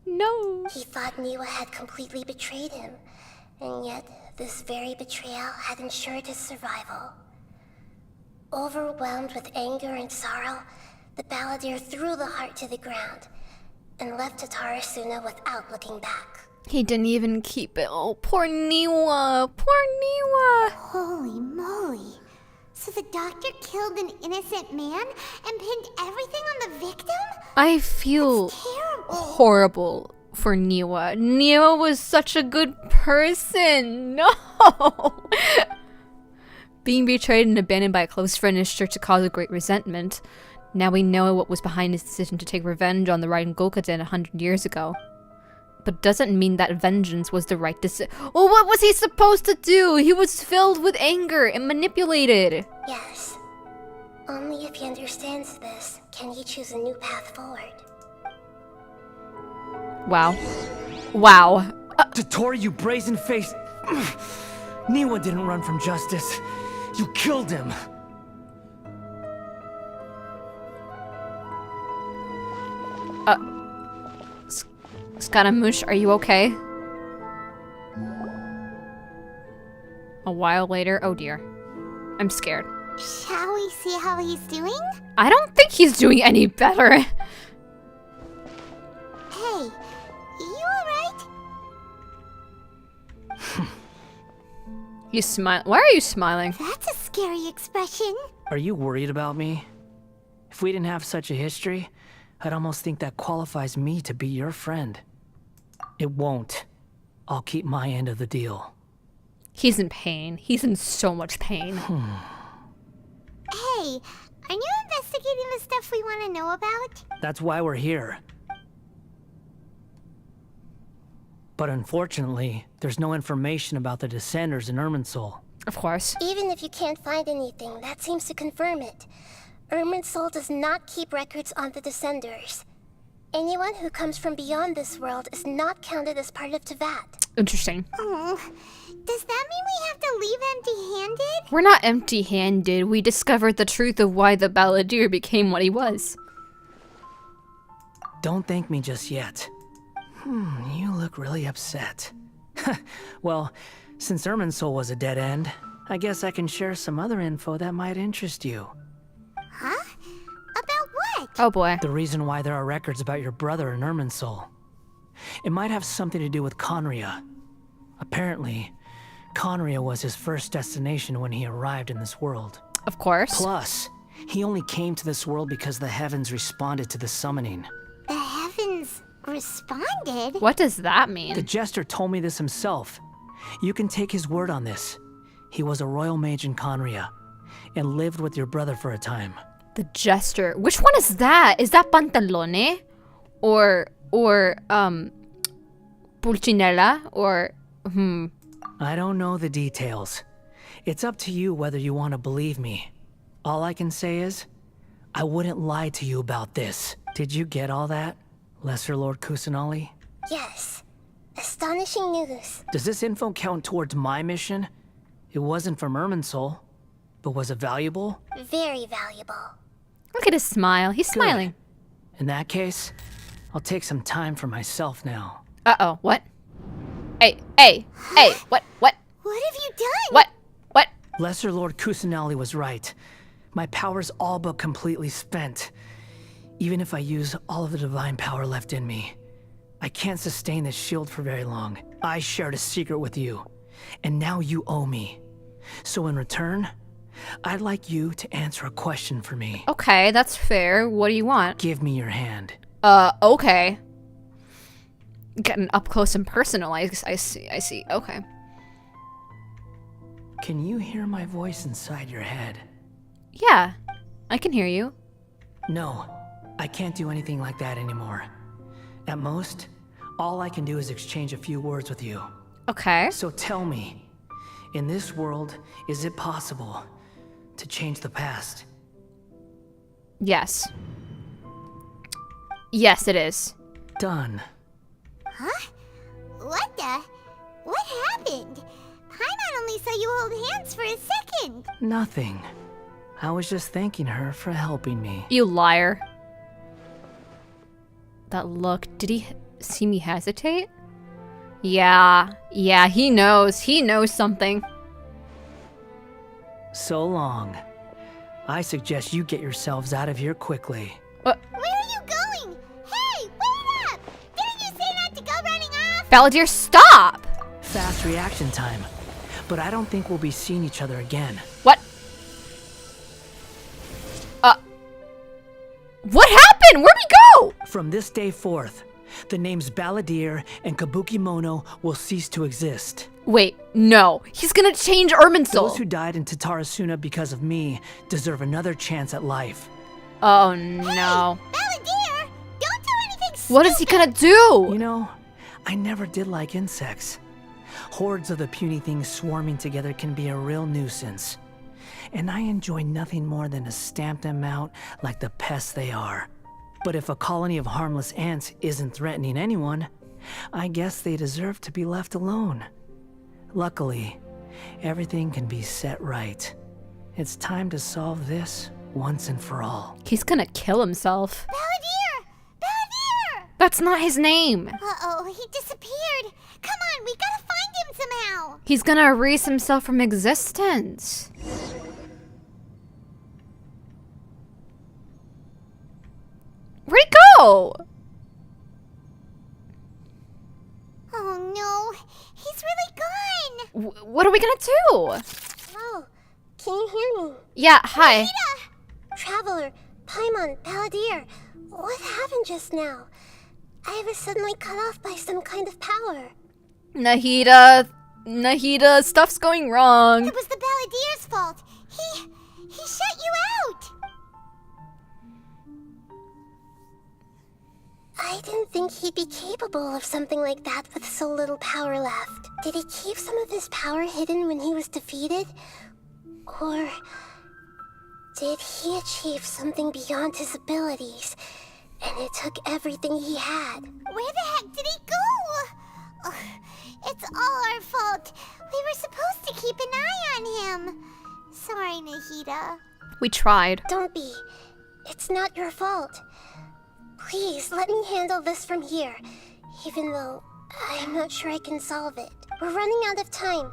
No. He thought Niwa had completely betrayed him, and yet this very betrayal had ensured his survival. Overwhelmed with anger and sorrow, the balladeer threw the heart to the ground and left Tatarasuna without looking back. He didn't even keep it. Oh, poor Niwa. Poor Niwa. Holy moly. So the doctor killed an innocent man and pinned everything on the victim? I feel Terrible. horrible for Niwa. Niwa was such a good person. No. Being betrayed and abandoned by a close friend is sure to cause a great resentment. Now we know what was behind his decision to take revenge on the Raiden Gokuden 100 years ago. But doesn't mean that vengeance was the right decision. Well, what was he supposed to do? He was filled with anger and manipulated. Yes. Only if he understands this can he choose a new path forward. Wow. Wow. Tottori, you brazen-faced... Niwa didn't run from justice. You killed him. Scaramouche, are you okay? A while later, oh dear. I'm scared. Shall we see how he's doing? I don't think he's doing any better. Hey, you alright? You smile. Why are you smiling? That's a scary expression. Are you worried about me? If we didn't have such a history, I'd almost think that qualifies me to be your friend. It won't. I'll keep my end of the deal. He's in pain. He's in so much pain. Hey, aren't you investigating the stuff we want to know about? That's why we're here. But unfortunately, there's no information about the Descenders in Irminsul. Of course. Even if you can't find anything, that seems to confirm it. Irminsul does not keep records on the Descenders. Anyone who comes from beyond this world is not counted as part of Tevat. Interesting. Oh, does that mean we have to leave empty-handed? We're not empty-handed. We discovered the truth of why the balladeer became what he was. Don't thank me just yet. You look really upset. Well, since Irminsul was a dead end, I guess I can share some other info that might interest you. Huh? About what? Oh boy. The reason why there are records about your brother in Irminsul. It might have something to do with Conria. Apparently, Conria was his first destination when he arrived in this world. Of course. Plus, he only came to this world because the heavens responded to the summoning. The heavens responded? What does that mean? The jester told me this himself. You can take his word on this. He was a royal mage in Conria, and lived with your brother for a time. The jester. Which one is that? Is that Pantalone? Or Pulcinella? Or, I don't know the details. It's up to you whether you want to believe me. All I can say is, I wouldn't lie to you about this. Did you get all that, Lesser Lord Kusanali? Yes. Astonishing news. Does this info count towards my mission? It wasn't from Irminsul, but was it valuable? Very valuable. look at his smile. He's Good. smiling. In that case, I'll take some time for myself now. Uh-oh, what? Hey, what? What have you done? What? Lesser Lord Kusanali was right. My power's all but completely spent. Even if I use all of the divine power left in me, I can't sustain this shield for very long. I shared a secret with you, and now you owe me. So in return, I'd like you to answer a question for me. Okay, that's fair. What do you want? Give me your hand. Okay. Getting up close and personal. I see. Okay. Can you hear my voice inside your head? Yeah, I can hear you. No, I can't do anything like that anymore. At most, all I can do is exchange a few words with you. Okay. So tell me, in this world, is it possible to change the past? Yes. Yes, it is. Done. Huh? What happened? Paimon only saw you hold hands for a second. Nothing. I was just thanking her for helping me. You liar. That look. Did he see me hesitate? Yeah, he knows. He knows something. So long. I suggest you get yourselves out of here quickly. Where are you going? Hey, wait up! Didn't you say not to go running off? Valadier, stop! Fast reaction time. But I don't think we'll be seeing each other again. What? What happened? Where'd he go? From this day forth, the names Balladeer and Kabukimono will cease to exist. Wait, no. He's gonna change Irminsul. Those who died in Tatarasuna because of me deserve another chance at life. Oh no. Balladeer, don't do anything stupid. What is he gonna do? You know, I never did like insects. Hordes of the puny things swarming together can be a real nuisance. And I enjoy nothing more than to stamp them out like the pests they are. But if a colony of harmless ants isn't threatening anyone, I guess they deserve to be left alone. Luckily, everything can be set right. It's time to solve this once and for all. He's gonna kill himself. Balladeer! Balladeer! That's not his name. Uh-oh, he disappeared. Come on, we gotta find him somehow. He's gonna erase himself from existence. Where'd he go? Oh no, he's really gone. What are we gonna do? Oh, can you hear me? Yeah, hi. Traveler, Paimon, Balladeer, what happened just now? I was suddenly cut off by some kind of power. Nahida, stuff's going wrong. It was the Balladier's fault. He shut you out. I didn't think he'd be capable of something like that with so little power left. Did he keep some of his power hidden when he was defeated? Or did he achieve something beyond his abilities, and it took everything he had? Where the heck did he go? Ugh, it's all our fault. We were supposed to keep an eye on him. Sorry, Nahida. We tried. Don't be. It's not your fault. Please, let me handle this from here, even though I'm not sure I can solve it. We're running out of time.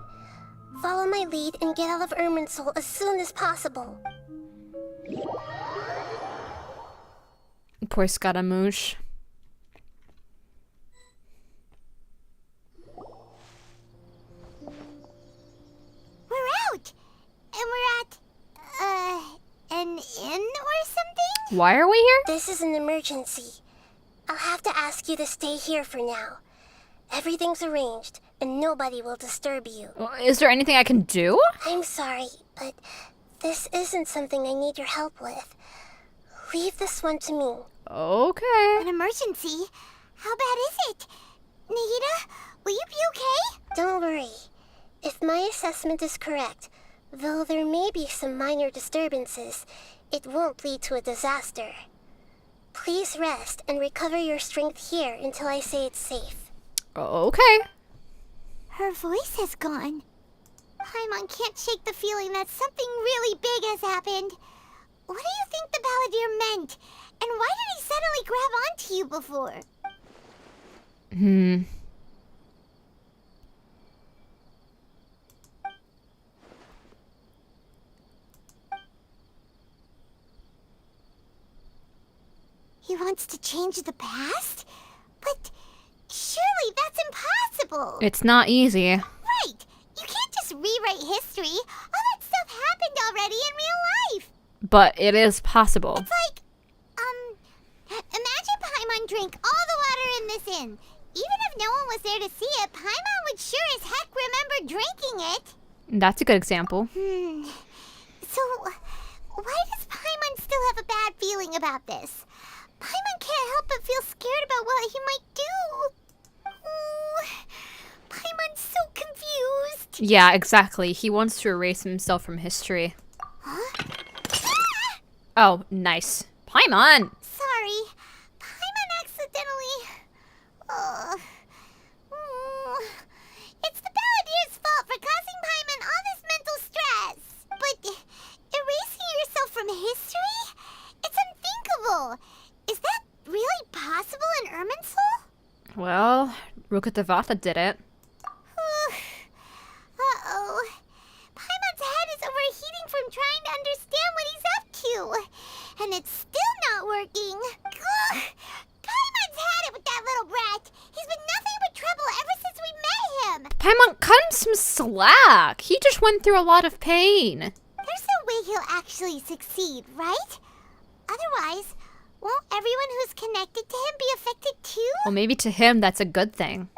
Follow my lead and get out of Irminsul as soon as possible. Poor Scaramouche. We're out! And we're at, an inn or something? Why are we here? This is an emergency. I'll have to ask you to stay here for now. Everything's arranged, and nobody will disturb you. Is there anything I can do? I'm sorry, but this isn't something I need your help with. Leave this one to me. Okay. An emergency? How bad is it? Nahida, will you be okay? Don't worry. If my assessment is correct, though there may be some minor disturbances, it won't lead to a disaster. Please rest and recover your strength here until I say it's safe. Okay. Her voice has gone. Paimon can't shake the feeling that something really big has happened. What do you think the Balladeer meant? And why did he suddenly grab onto you before? He wants to change the past? But surely that's impossible. It's not easy. Right. You can't just rewrite history. All that stuff happened already in real life. But it is possible. It's like, imagine Paimon drank all the water in this inn. Even if no one was there to see it, Paimon would sure as heck remember drinking it. That's a good example. So, why does Paimon still have a bad feeling about this? Paimon can't help but feel scared about what he might do. Paimon's so confused. Yeah, exactly. He wants to erase himself from history. Huh? Oh, nice. Paimon! Sorry. Paimon accidentally... It's the Balladeer's fault for causing Paimon all this mental stress. But erasing yourself from history? It's unthinkable. Is that really possible in Irminsul? Well, Rukkhadevata did it. Uh-oh. Paimon's head is overheating from trying to understand what he's up to. And it's still not working. Ugh. Paimon's had it with that little brat. He's been nothing but trouble ever since we met him. Paimon, cut him some slack. He just went through a lot of pain. There's no way he'll actually succeed, right? Otherwise, won't everyone who's connected to him be affected too? Well, maybe to him that's a good thing.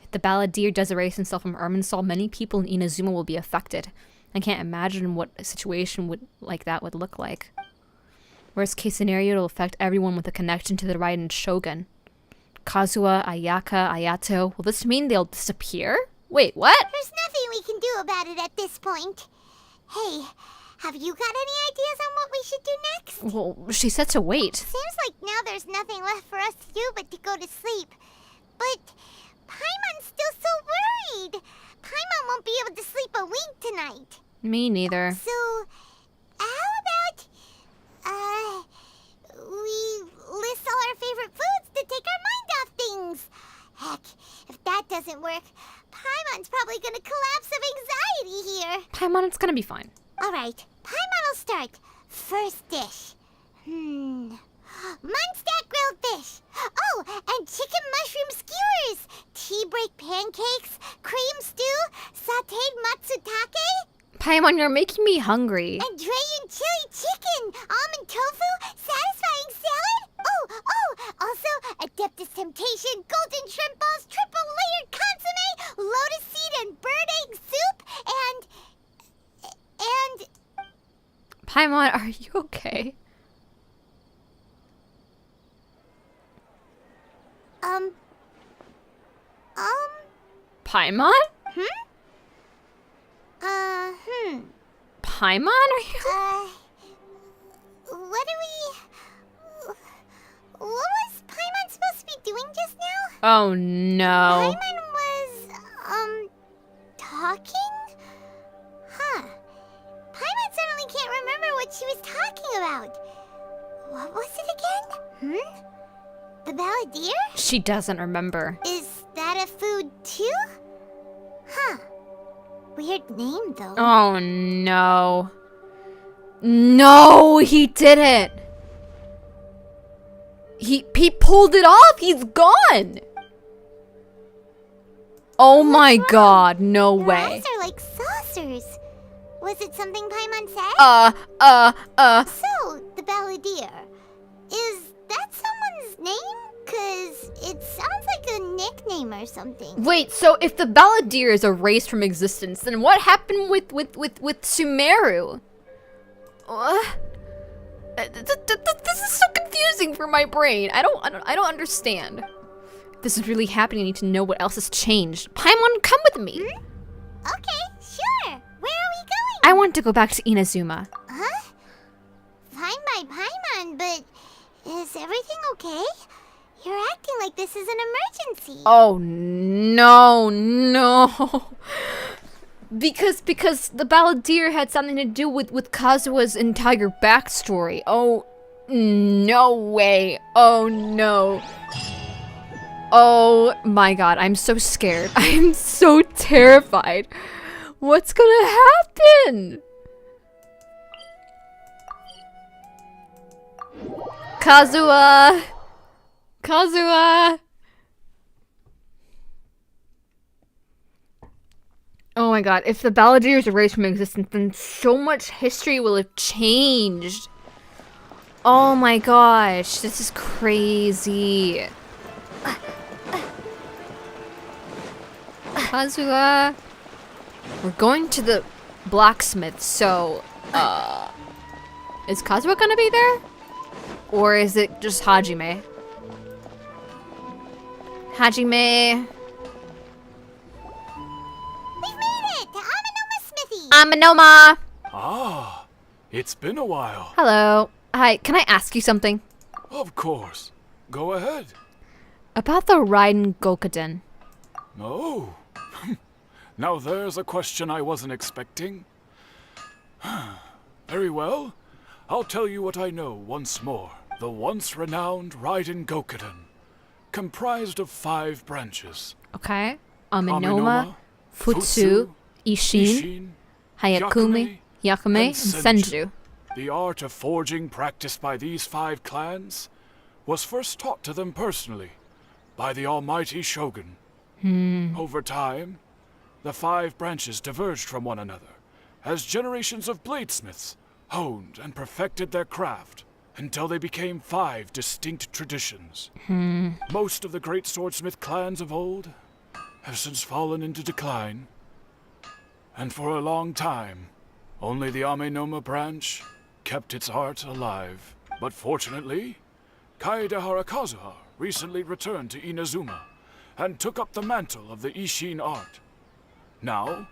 If the Balladeer does erase himself from Irminsul, many people in Inazuma will be affected. I can't imagine what a situation like that would look like. Worst case scenario, it'll affect everyone with a connection to the Raiden Shogun. Kazuha, Ayaka, Ayato. Will this mean they'll disappear? Wait, what? There's nothing we can do about it at this point. Hey, have you got any ideas on what we should do next? Well, she said to wait. Seems like now there's nothing left for us to do but to go to sleep. But Paimon's still so worried. Paimon won't be able to sleep a wink tonight. Me neither. So, how about, we list all our favorite foods to take our mind off things? Heck, if that doesn't work, Paimon's probably gonna collapse of anxiety here. Paimon, it's gonna be fine. Alright, Paimon will start. First dish. Munstack grilled fish. Oh, and chicken mushroom skewers. Tea break pancakes. Cream stew. Sauteed matsutake. Paimon, you're making me hungry. And Dragon chili chicken. Almond tofu. Satisfying salad. Oh, also Adeptus Temptation. Golden shrimp balls. Triple layered consomme. Lotus seed and bird egg soup. And... Paimon, are you okay? Paimon? Paimon, are you? What was Paimon supposed to be doing just now? Oh no. Paimon was, talking? Huh. Paimon suddenly can't remember what she was talking about. What was it again? The Balladeer? She doesn't remember. Is that a food too? Weird name, though. Oh, no. No, he didn't. He pulled it off. He's gone. Oh my god, no Your way. eyes are like saucers. Was it something Paimon said? So, the Balladeer. Is that someone's name? Cause it sounds like a nickname or something. Wait, so if the Balladeer is erased from existence, then what happened with Sumeru? This is so confusing for my brain. I don't understand. If this is really happening, I need to know what else has changed. Paimon, come with me. Okay, sure. Where are we going? I want to go back to Inazuma. Huh? Fine by Paimon, but is everything okay? You're acting like this is an emergency. Oh no. Because the Balladeer had something to do with Kazuha's entire backstory. Oh no way. Oh no. Oh my god, I'm so scared. I'm so terrified. What's gonna happen? Kazuha! Oh my god, if the Balladeer is erased from existence, then so much history will have changed. Oh my gosh, this is crazy. Kazuha. We're going to the blacksmith, so, is Kazuha gonna be there? Or is it just Hajime? Hajime. We've made it to Amanoma Smithy. Amanoma. Ah, it's been a while. Hello. Hi, can I ask you something? Of course. Go ahead. About the Raiden Gokuden. Oh. Now there's a question I wasn't expecting. Very well. I'll tell you what I know once more. The once renowned Raiden Gokuden, comprised of 5 branches. Okay. Amanoma, Futsu, Ishin, Hayakumi, Yakume, and Senju. The art of forging practiced by these 5 clans was first taught to them personally by the almighty Shogun. Over time, the 5 branches diverged from one another as generations of bladesmiths honed and perfected their craft until they became 5 distinct traditions. Most of the great swordsmith clans of old have since fallen into decline, and for a long time, only the Amenoma branch kept its art alive. But fortunately, Kaedehara Kazuha recently returned to Inazuma and took up the mantle of the Ishin art. Now,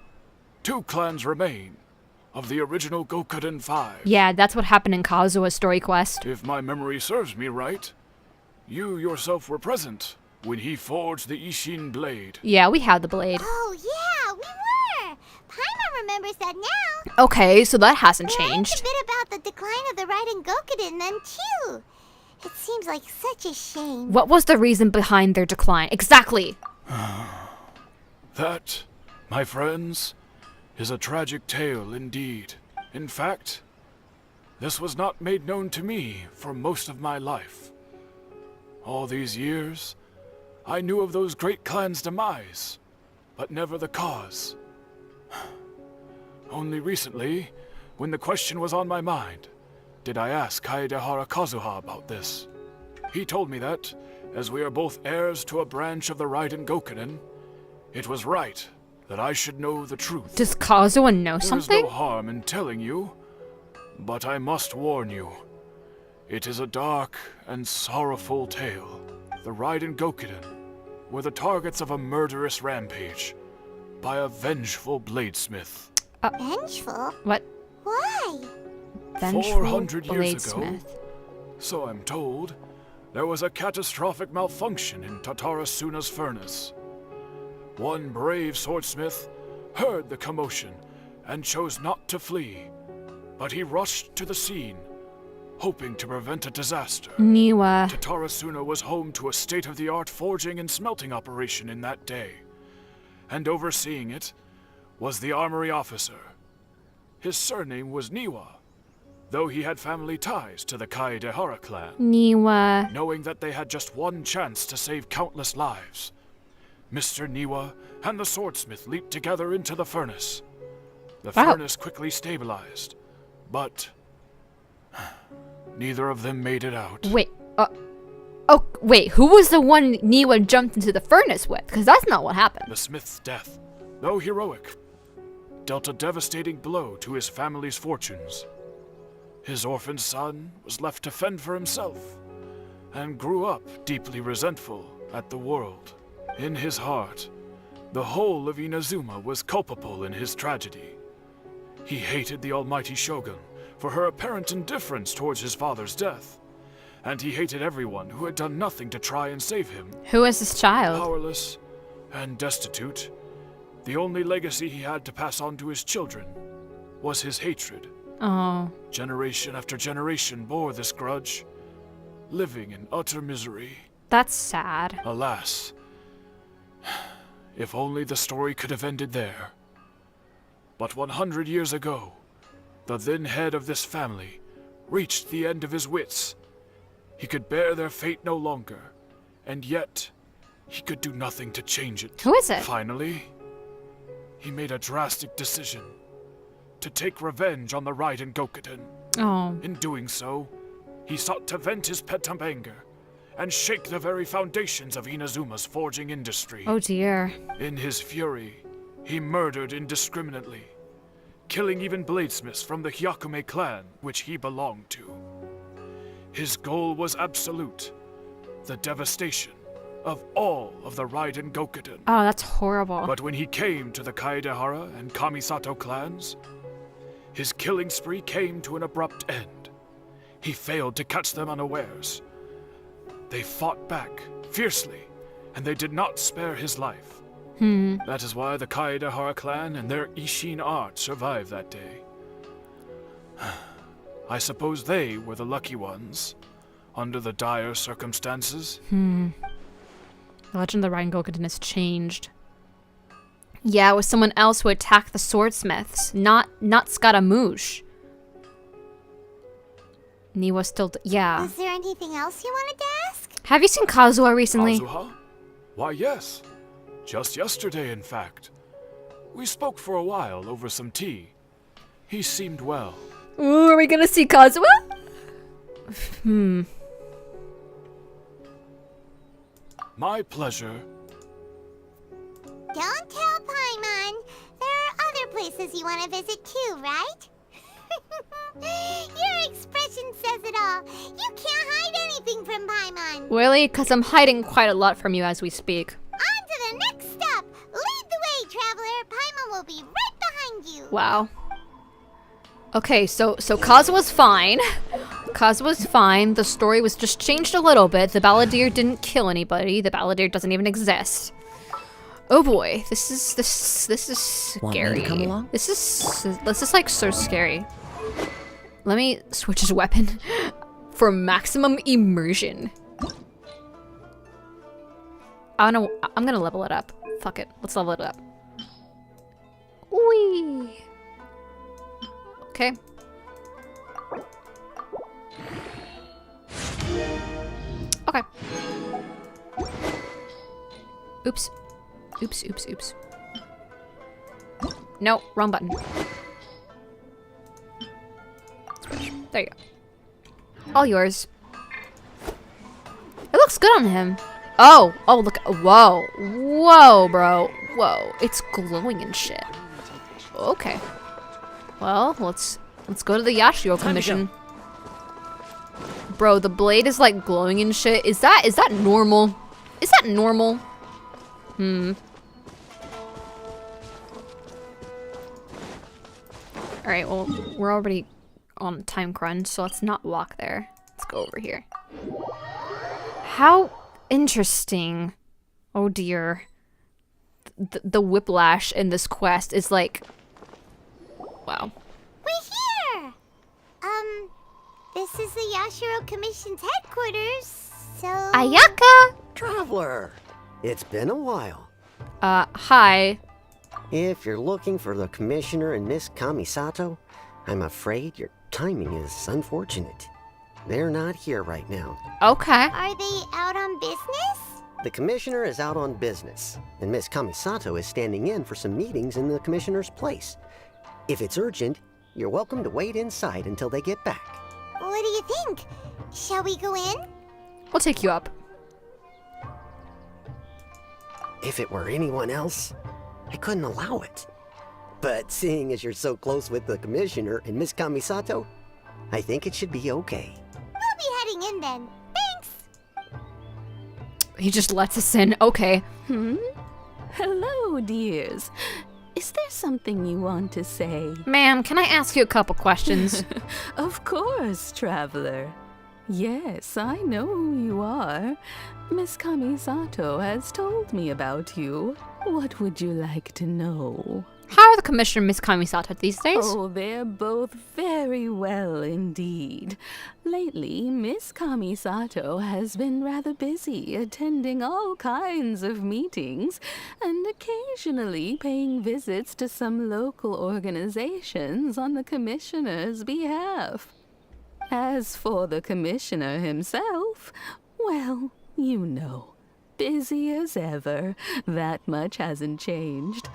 2 clans remain of the original Gokuden 5. Yeah, that's what happened in Kazuha's story quest. If my memory serves me right, you yourself were present when he forged the Ishin blade. Yeah, we have the blade. Oh yeah, we were. Paimon remembers that now. Okay, so that hasn't But I changed. learned a bit about the decline of the Raiden Gokuden then too. It seems like such a shame. What was the reason behind their decline? Exactly. That, my friends, is a tragic tale indeed. In fact, this was not made known to me for most of my life. All these years, I knew of those great clans' demise, but never the cause. Only recently, when the question was on my mind, did I ask Kaedehara Kazuha about this. He told me that, as we are both heirs to a branch of the Raiden Gokuden, it was right that I should know the truth. Does Kazuha know There is something? no harm in telling you, but I must warn you. It is a dark and sorrowful tale. The Raiden Gokuden were the targets of a murderous rampage by a vengeful bladesmith. Vengeful? What? Why? Vengeful 400 years ago, bladesmith. so I'm told, there was a catastrophic malfunction in Tatarasuna's furnace. One brave swordsmith heard the commotion and chose not to flee, but he rushed to the scene, hoping to prevent a disaster. Niwa. Tatarasuna was home to a state-of-the-art forging and smelting operation in that day, and overseeing it was the armory officer. His surname was Niwa, though he had family ties to the Kaedehara clan. Niwa. Knowing that they had just one chance to save countless lives, Mr. Niwa and the swordsmith leaped together into the furnace. The furnace quickly stabilized, but neither of them made it out. Wait, wait, who was the one Niwa jumped into the furnace with? Because that's not what happened. The smith's death, though heroic, dealt a devastating blow to his family's fortunes. His orphaned son was left to fend for himself, and grew up deeply resentful at the world. In his heart, the whole of Inazuma was culpable in his tragedy. He hated the almighty Shogun for her apparent indifference towards his father's death, and he hated everyone who had done nothing to try and save him. Who is this child? Powerless and destitute, the only legacy he had to pass on to his children was his hatred. Oh. Generation after generation bore this grudge, living in utter misery. That's sad. Alas, if only the story could have ended there. But 100 years ago, the then head of this family reached the end of his wits. He could bear their fate no longer, and yet he could do nothing to change it. Who is it? Finally, he made a drastic decision to take revenge on the Raiden Gokuden. Oh. In doing so, he sought to vent his pent-up anger and shake the very foundations of Inazuma's forging industry. Oh dear. In his fury, he murdered indiscriminately, killing even bladesmiths from the Hyakume clan, which he belonged to. His goal was absolute, the devastation of all of the Raiden Gokuden. Oh, that's horrible. But when he came to the Kaedehara and Kamisato clans, his killing spree came to an abrupt end. He failed to catch them unawares. They fought back fiercely, and they did not spare his life. That is why the Kaedehara clan and their Ishin art survived that day. I suppose they were the lucky ones, under the dire circumstances. The legend of the Raiden Gokuden has changed. Yeah, it was someone else who attacked the swordsmiths, not Scaramouche. Niwa still, yeah. Is there anything else you wanted to ask? Have you seen Kazuha recently? Kazuha? Why, yes. Just yesterday, in fact. We spoke for a while over some tea. He seemed well. Ooh, are we gonna see Kazuha? My pleasure. Don't tell Paimon. There are other places you want to visit too, right? Your expression says it all. You can't hide anything from Paimon. Really? Because I'm hiding quite a lot from you as we speak. On to the next stop. Lead the way, traveler. Paimon will be right behind you. Wow. Okay, so Kazuha's fine. Kazuha's fine. The story was just changed a little bit. The Balladeer didn't kill anybody. The Balladeer doesn't even exist. Oh boy, this is scary. Want me to come along? This is like so scary. Let me switch his weapon for maximum immersion. I don't know. I'm gonna level it up. Fuck it. Let's level it up. Whee. Okay. Okay. Oops. Oops, oops, oops. No, wrong button. Switch. There you go. All yours. It looks good on him. Oh, look. Whoa. Whoa, bro. Whoa. It's glowing and shit. Okay. Well, let's go to the Yashiro Commission. Bro, the blade is like glowing and shit. Is that normal? Is that normal? Alright, well, we're already on time crunch, so let's not walk there. Let's go over here. How interesting. Oh dear. The whiplash in this quest is like... Wow. We're here! This is the Yashiro Commission's headquarters, so... Ayaka! Traveler, it's been a while. Hi. If you're looking for the Commissioner and Miss Kamisato, I'm afraid your timing is unfortunate. They're not here right now. Okay. Are they out on business? The Commissioner is out on business, and Miss Kamisato is standing in for some meetings in the Commissioner's place. If it's urgent, you're welcome to wait inside until they get back. What do you think? Shall we go in? I'll take you up. If it were anyone else, I couldn't allow it. But seeing as you're so close with the Commissioner and Miss Kamisato, I think it should be okay. We'll be heading in then. Thanks! He just lets us in. Okay. Hello, dears. Is there something you want to say? Ma'am, can I ask you a couple questions? Of course, traveler. Yes, I know who you are. Miss Kamisato has told me about you. What would you like to know? How are the Commissioner and Miss Kamisato these days? Oh, they're both very well indeed. Lately, Miss Kamisato has been rather busy attending all kinds of meetings and occasionally paying visits to some local organizations on the Commissioner's behalf. As for the Commissioner himself, well, you know, busy as ever. That much hasn't changed.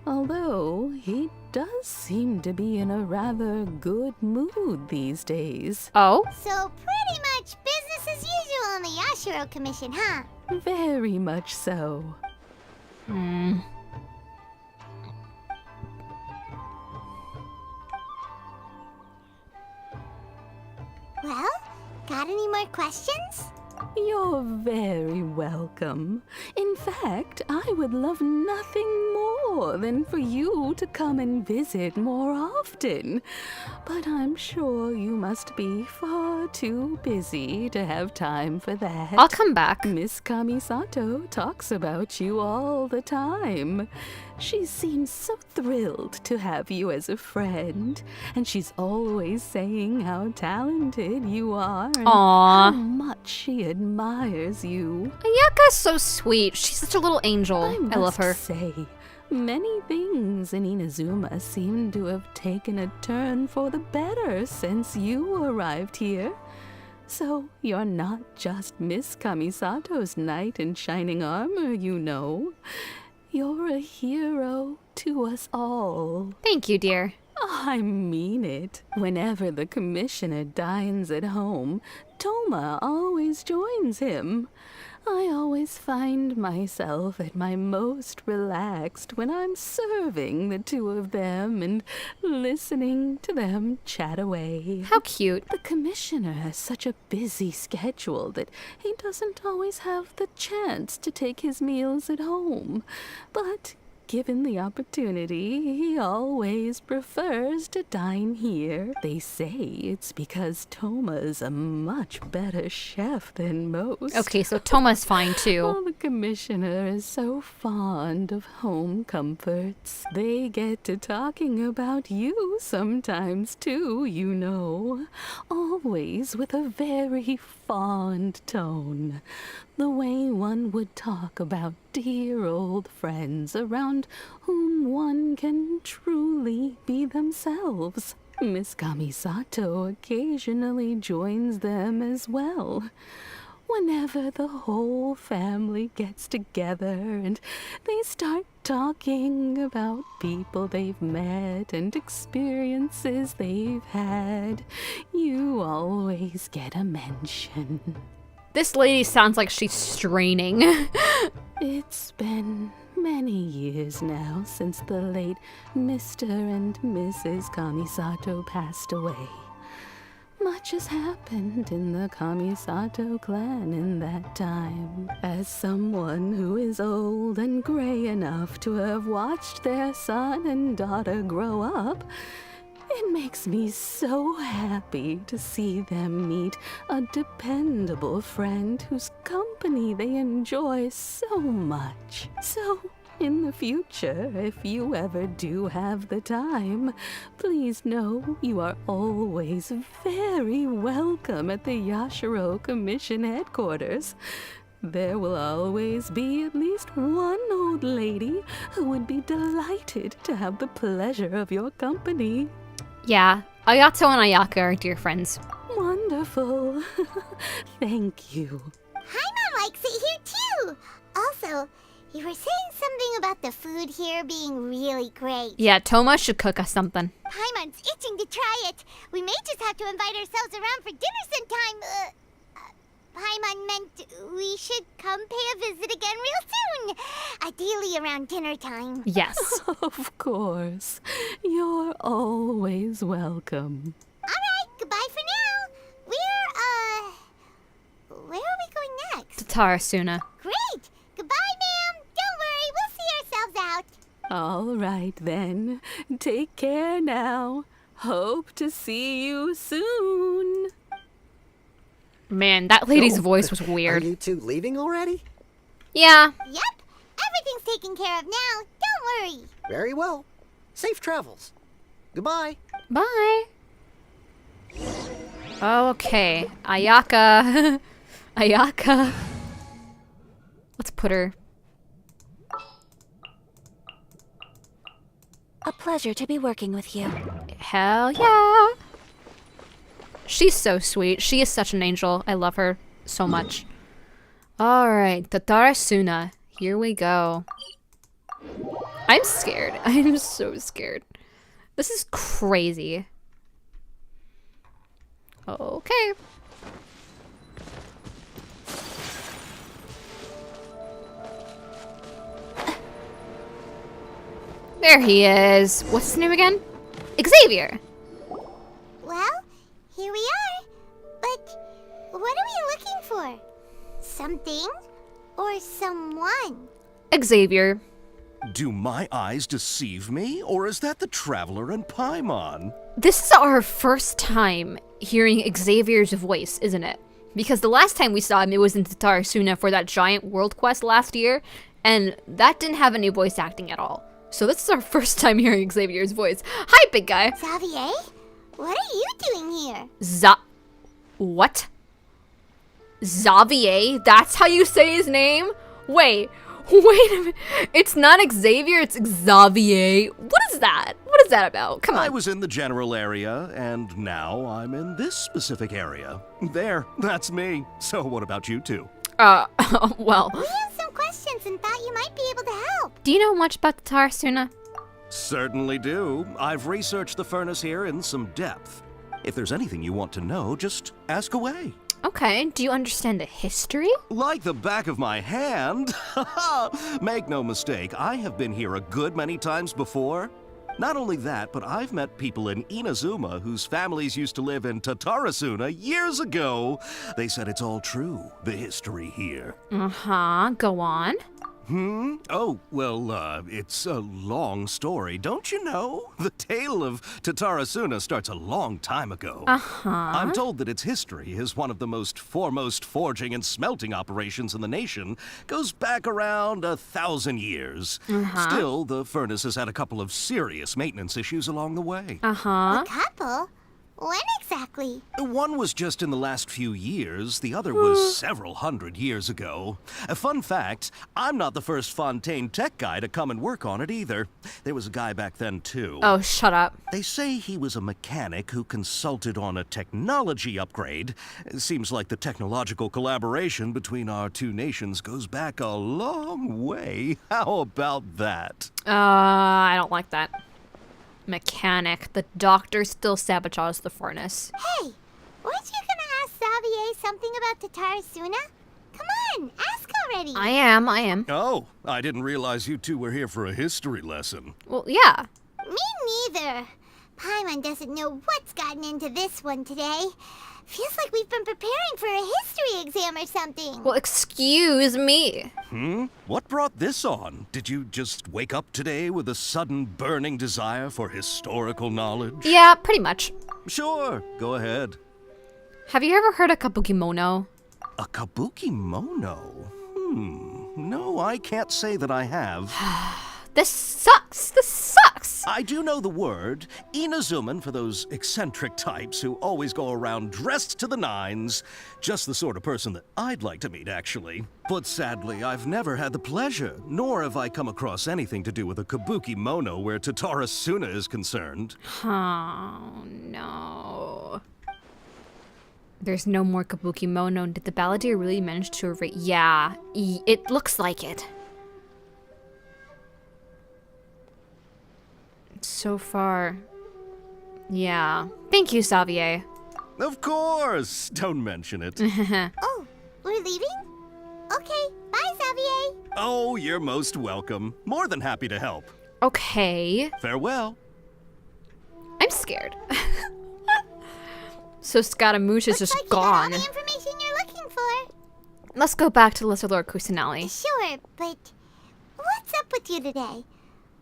Although, he does seem to be in a rather good mood these days. Oh? So pretty much business as usual on the Yashiro Commission, huh? Very much so. Well, got any more questions? You're very welcome. In fact, I would love nothing more than for you to come and visit more often. But I'm sure you must be far too busy to have time for that. I'll come back. Miss Kamisato talks about you all the time. She seems so thrilled to have you as a friend, and she's always saying how talented you are and how much she admires you. Ayaka's so sweet. She's such a little angel. I love her. Say, many things in Inazuma seem to have taken a turn for the better since you arrived here. So you're not just Miss Kamisato's knight in shining armor, you know. You're a hero to us all. Thank you, dear. I mean it. Whenever the Commissioner dines at home, Toma always joins him. I always find myself at my most relaxed when I'm serving the two of them and listening to them chat away. How cute. The Commissioner has such a busy schedule that he doesn't always have the chance to take his meals at home. But given the opportunity, he always prefers to dine here. They say it's because Toma's a much better chef than most. Okay, so Toma's fine too. Oh, the Commissioner is so fond of home comforts. They get to talking about you sometimes too, you know. Always with a very fond tone. The way one would talk about dear old friends around whom one can truly be themselves. Miss Kamisato occasionally joins them as well. Whenever the whole family gets together and they start talking about people they've met and experiences they've had, you always get a mention. This lady sounds like she's straining. It's been many years now since the late Mr. and Mrs. Kamisato passed away. Much has happened in the Kamisato clan in that time. As someone who is old and gray enough to have watched their son and daughter grow up, it makes me so happy to see them meet a dependable friend whose company they enjoy so much. So, in the future, if you ever do have the time, please know you are always very welcome at the Yashiro Commission headquarters. There will always be at least one old lady who would be delighted to have the pleasure of your company. Yeah, Ayato and Ayaka are dear friends. Wonderful. Thank you. Paimon likes it here too. Also, you were saying something about the food here being really great. Yeah, Toma should cook us something. Paimon's itching to try it. We may just have to invite ourselves around for dinner sometime. Paimon meant we should come pay a visit again real soon. Ideally around dinner time. Yes. Of course. You're always welcome. Alright, goodbye for now. Where are we going next? To Tarasuna. Great! Goodbye, ma'am. Don't worry, we'll see ourselves out. All right, then. Take care now. Hope to see you soon. Man, that lady's voice was weird. Are you two leaving already? Yeah. Yep. Everything's taken care of now. Don't worry. Very well. Safe travels. Goodbye. Bye. Okay, Ayaka. Ayaka. Let's put her. A pleasure to be working with you. Hell yeah. She's so sweet. She is such an angel. I love her so much. Alright, the Tarasuna. Here we go. I'm scared. I'm so scared. This is crazy. Okay. There he is. What's his name again? Xavier. Well, here we are. But what are we looking for? Something or someone? Xavier. Do my eyes deceive me, or is that the Traveler and Paimon? This is our first time hearing Xavier's voice, isn't it? Because the last time we saw him, it was in Tarasuna for that giant world quest last year, and that didn't have any voice acting at all. So this is our first time hearing Xavier's voice. Hi, big guy. Xavier? What are you doing here? What? Xavier? That's how you say his name? Wait a minute. It's not Xavier, it's Xavier. What is that? What is that about? Come on. I was in the general area, and now I'm in this specific area. There, that's me. So what about you two? Well. We have some questions and thought you might be able to help. Do you know much about the Tarasuna? Certainly do. I've researched the furnace here in some depth. If there's anything you want to know, just ask away. Okay, do you understand the history? Like the back of my hand. Make no mistake, I have been here a good many times before. Not only that, but I've met people in Inazuma whose families used to live in Tatarasuna years ago. They said it's all true, the history here. Uh-huh, go on. Oh, well, it's a long story, don't you know? The tale of Tatarasuna starts a long time ago. Uh-huh. I'm told that its history is one of the most foremost forging and smelting operations in the nation. Goes back around 1,000 years. Still, the furnace has had a couple of serious maintenance issues along the way. A couple? When exactly? One was just in the last few years, the other was several hundred years ago. A fun fact, I'm not the first Fontaine tech guy to come and work on it either. There was a guy back then too. Oh, shut up. They say he was a mechanic who consulted on a technology upgrade. It seems like the technological collaboration between our two nations goes back a long way. How about that? I don't like that. Mechanic. The doctor still sabotages the furnace. Hey, weren't you gonna ask Xavier something about Tatarasuna? Come on, ask already. I am. Oh, I didn't realize you two were here for a history lesson. Well, yeah. Me neither. Paimon doesn't know what's gotten into this one today. Feels like we've been preparing for a history exam or something. Well, excuse me. What brought this on? Did you just wake up today with a sudden burning desire for historical knowledge? Yeah, pretty much. Sure, go ahead. Have you ever heard of Kabukimono? A kabukimono? No, I can't say that I have. This sucks. This sucks. I do know the word. Inazuman for those eccentric types who always go around dressed to the nines. Just the sort of person that I'd like to meet, actually. But sadly, I've never had the pleasure, nor have I come across anything to do with a kabuki mono where Tatara Suna is concerned. Oh, no. There's no more kabuki mono. Did the balladeer really manage to erase? Yeah, it looks like it. So far. Yeah. Thank you, Xavier. Of course! Don't mention it. Oh, we're leaving? Okay, bye, Xavier. Oh, you're most welcome. More than happy to help. Okay. Farewell. I'm scared. So Scaramouche is just like gone. You got all the information you're looking for. Let's go back to Lesser Lord Kusanali. Sure, but what's up with you today?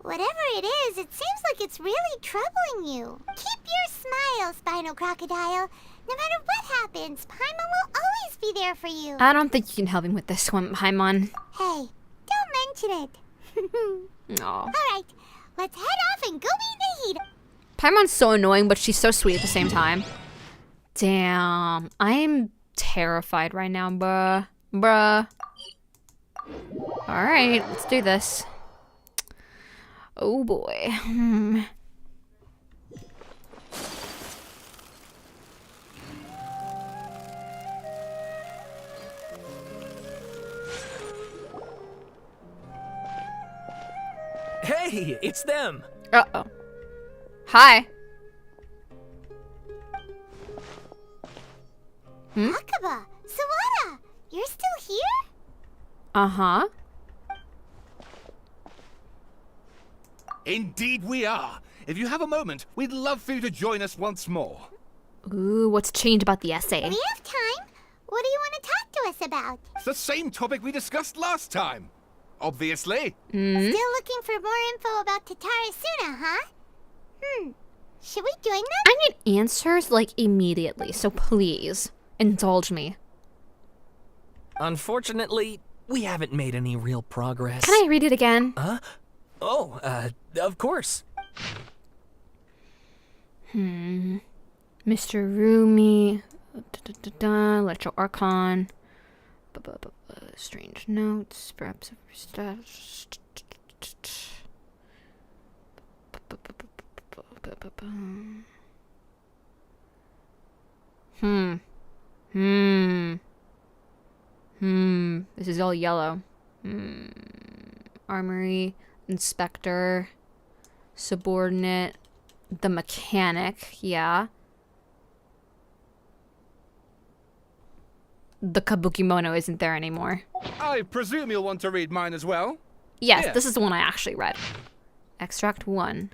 Whatever it is, it seems like it's really troubling you. Keep your smile, Spinal Crocodile. No matter what happens, Paimon will always be there for you. I don't think you can help me with this one, Paimon. Hey, don't mention it. No. Alright, let's head off and go meet the heat. Paimon's so annoying, but she's so sweet at the same time. Damn, I'm terrified right now, bruh. Alright, let's do this. Oh boy. Hey, it's them. Uh-oh. Hi. Akaba, Sawada, you're still here? Uh-huh. Indeed we are. If you have a moment, we'd love for you to join us once more. Ooh, what's changed about the essay? We have time. What do you want to talk to us about? It's the same topic we discussed last time. Obviously. Mm-hmm. Still looking for more info about Tatara Suna, huh? Should we join them? I need answers, like, immediately, so please, indulge me. Unfortunately, we haven't made any real progress. Can I read it again? Oh, of course. Mr. Rumi, Electro Archon, strange notes, perhaps This is all yellow. Armory, inspector, subordinate, the mechanic, yeah. The Kabukimono isn't there anymore. I presume you'll want to read mine as well? Yes, Yeah. this is the one I actually read. Extract 1.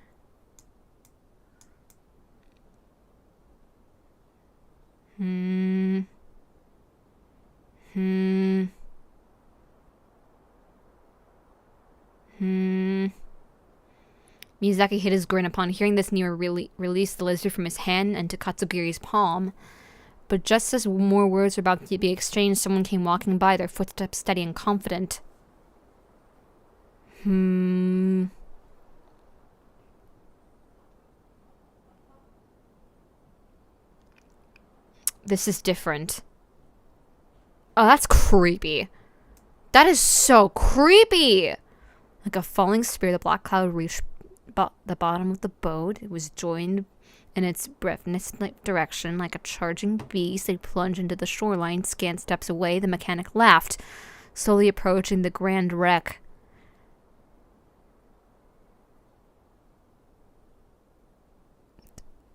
Miyazaki hid his grin upon hearing this news, released the lizard from his hand and to Katsugiri's palm. But just as more words were about to be exchanged, someone came walking by, their footsteps steady and confident. This is different. Oh, that's creepy. That is so creepy! Like a falling spear, the black cloud reached the bottom of the boat. It was joined in its breathless direction like a charging beast. They plunged into the shoreline. Scant steps away, the mechanic laughed, slowly approaching the grand wreck.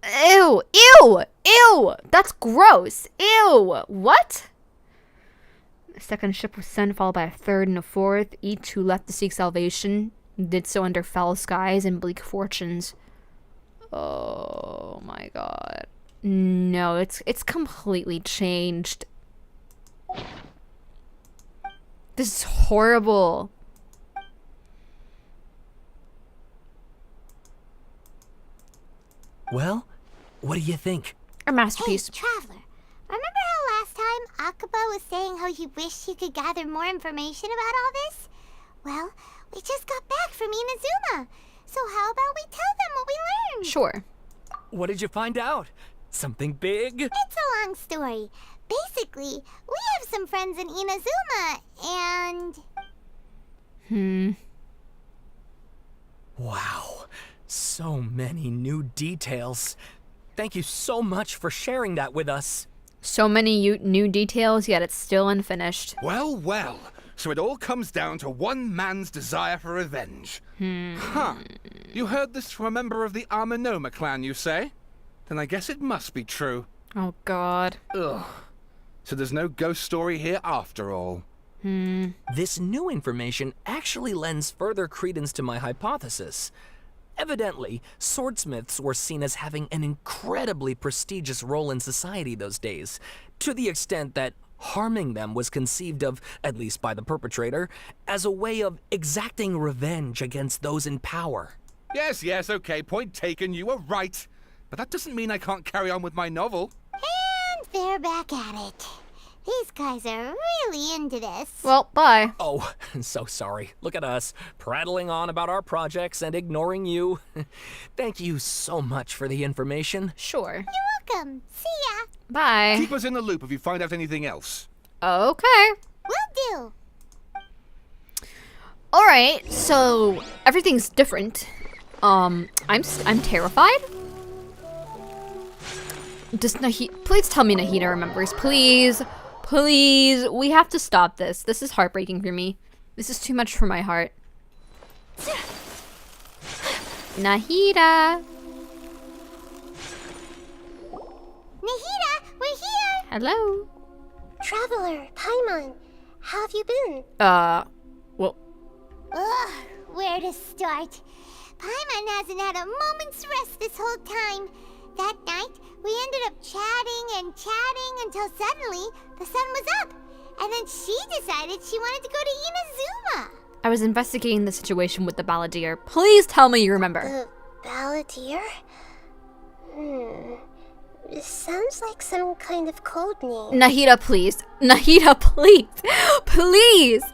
Ew! Ew! Ew! That's gross! Ew! What? A second ship was sent, followed by a third and a fourth. Each who left to seek salvation did so under foul skies and bleak fortunes. Oh my god. No, it's completely changed. This is horrible. Well, what do you think? A masterpiece. Hey, Traveler, remember how last time Akaba was saying how he wished he could gather more information about all this? Well, we just got back from Inazuma. So how about we tell them what we learned? Sure. What did you find out? Something big? It's a long story. Basically, we have some friends in Inazuma, and... Wow. So many new details. Thank you so much for sharing that with us. So many new details, yet it's still unfinished. Well, well. So it all comes down to one man's desire for revenge. Huh. You heard this from a member of the Armanoma clan, you say? Then I guess it must be true. Oh, God. Ugh. So there's no ghost story here after all. This new information actually lends further credence to my hypothesis. Evidently, swordsmiths were seen as having an incredibly prestigious role in society those days, to the extent that harming them was conceived of, at least by the perpetrator, as a way of exacting revenge against those in power. Yes, okay, point taken, you were right. But that doesn't mean I can't carry on with my novel. And they're back at it. These guys are really into this. Well, bye. Oh, so sorry. Look at us, prattling on about our projects and ignoring you. Thank you so much for the information. Sure. You're welcome. See ya. Bye. Keep us in the loop if you find out anything else. Okay. Will do. Alright, so everything's different. I'm terrified. Does please tell me Nahida remembers. Please. Please. We have to stop this. This is heartbreaking for me. This is too much for my heart. Nahida. Nahida, we're here. Hello. Traveler, Paimon, how have you been? Well. Ugh, where to start? Paimon hasn't had a moment's rest this whole time. That night, we ended up chatting until suddenly the sun was up. And then she decided she wanted to go to Inazuma. I was investigating the situation with the balladeer. Please tell me you remember. The balladeer? It sounds like some kind of code name. Nahida, please. Nahida, please. Please.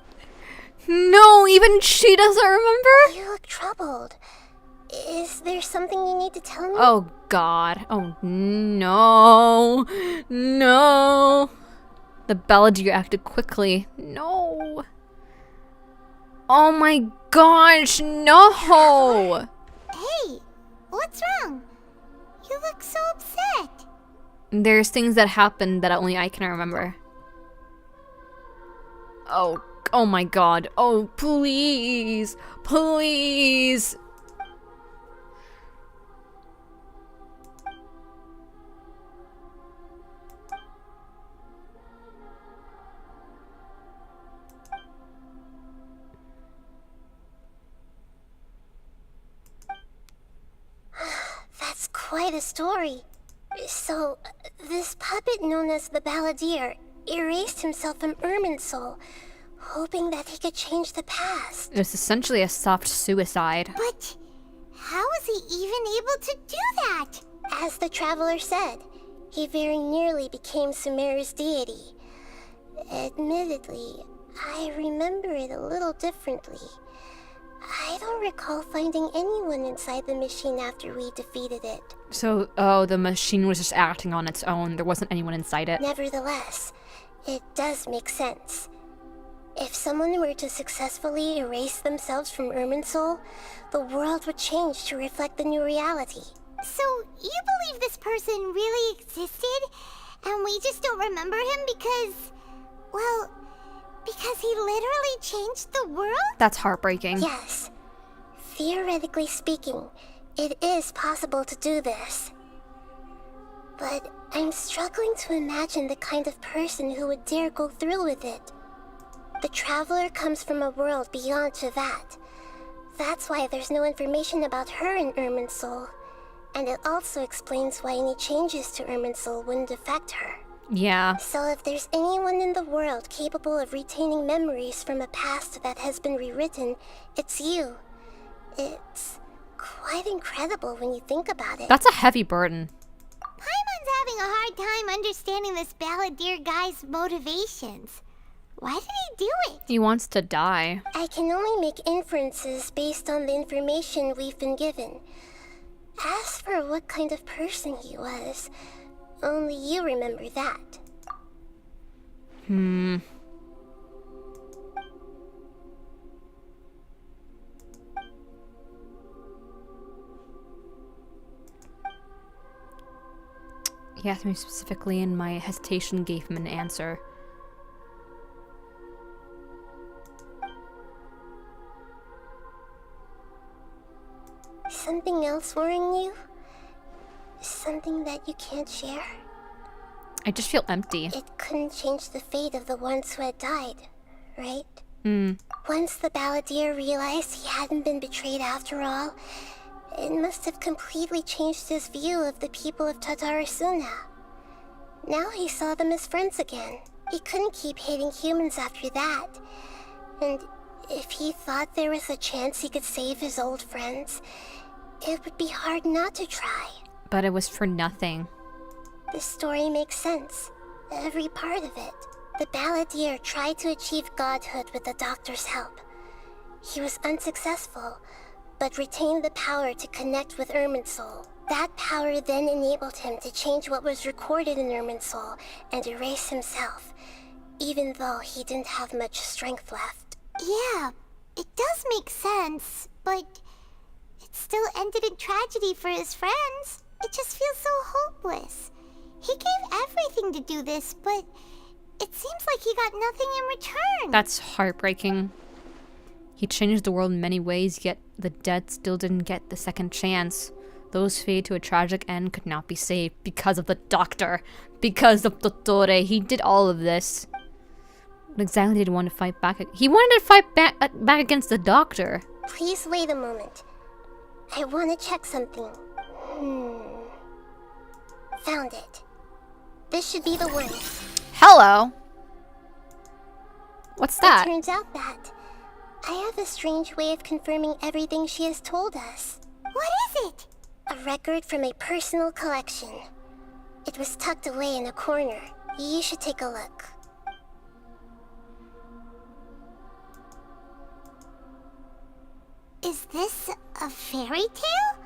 No, even she doesn't remember? You look troubled. Is there something you need to tell me? Oh, God. Oh, no. No. The balladeer acted quickly. No. Oh my gosh, no. Hey, what's wrong? You look so upset. There's things that happened that only I can remember. Oh my God. Oh, please. Please. That's quite a story. So, this puppet known as the Balladeer erased himself from Irminsul, hoping that he could change the past. It was essentially a soft suicide. But how was he even able to do that? As the Traveler said, he very nearly became Sumeru's deity. Admittedly, I remember it a little differently. I don't recall finding anyone inside the machine after we defeated it. So, the machine was just acting on its own. There wasn't anyone inside it. Nevertheless, it does make sense. If someone were to successfully erase themselves from Irminsul, the world would change to reflect the new reality. So, you believe this person really existed, and we just don't remember him because, well, because he literally changed the world? That's heartbreaking. Yes. Theoretically speaking, it is possible to do this. But I'm struggling to imagine the kind of person who would dare go through with it. The Traveler comes from a world beyond to that. That's why there's no information about her in Irminsul. And it also explains why any changes to Irminsul wouldn't affect her. Yeah. So if there's anyone in the world capable of retaining memories from a past that has been rewritten, it's you. It's quite incredible when you think about it. That's a heavy burden. Paimon's having a hard time understanding this Balladeer guy's motivations. Why did he do it? He wants to die. I can only make inferences based on the information we've been given. As for what kind of person he was, only you remember that. He asked me specifically, and my hesitation gave him an answer. Something else worrying you? Something that you can't share? I just feel empty. It couldn't change the fate of the ones who had died, right? Once the balladeer realized he hadn't been betrayed after all, it must have completely changed his view of the people of Tatarasuna. Now he saw them as friends again. He couldn't keep hating humans after that. And if he thought there was a chance he could save his old friends, it would be hard not to try. But it was for nothing. The story makes sense. Every part of it. The balladeer tried to achieve godhood with the doctor's help. He was unsuccessful, but retained the power to connect with Irminsul. That power then enabled him to change what was recorded in Irminsul and erase himself, even though he didn't have much strength left. Yeah, it does make sense, but it still ended in tragedy for his friends. It just feels so hopeless. He gave everything to do this, but it seems like he got nothing in return. That's heartbreaking. He changed the world in many ways, yet the dead still didn't get the second chance. Those fated to a tragic end could not be saved because of the doctor. Because of Dottore. He did all of this. What exactly did he want to fight back? He wanted to fight back against the doctor. Please wait a moment. I want to check something. Found it. This should be the one. Hello. What's that? It turns out that I have a strange way of confirming everything she has told us. What is it? A record from a personal collection. It was tucked away in a corner. You should take a look. Is this a fairy tale?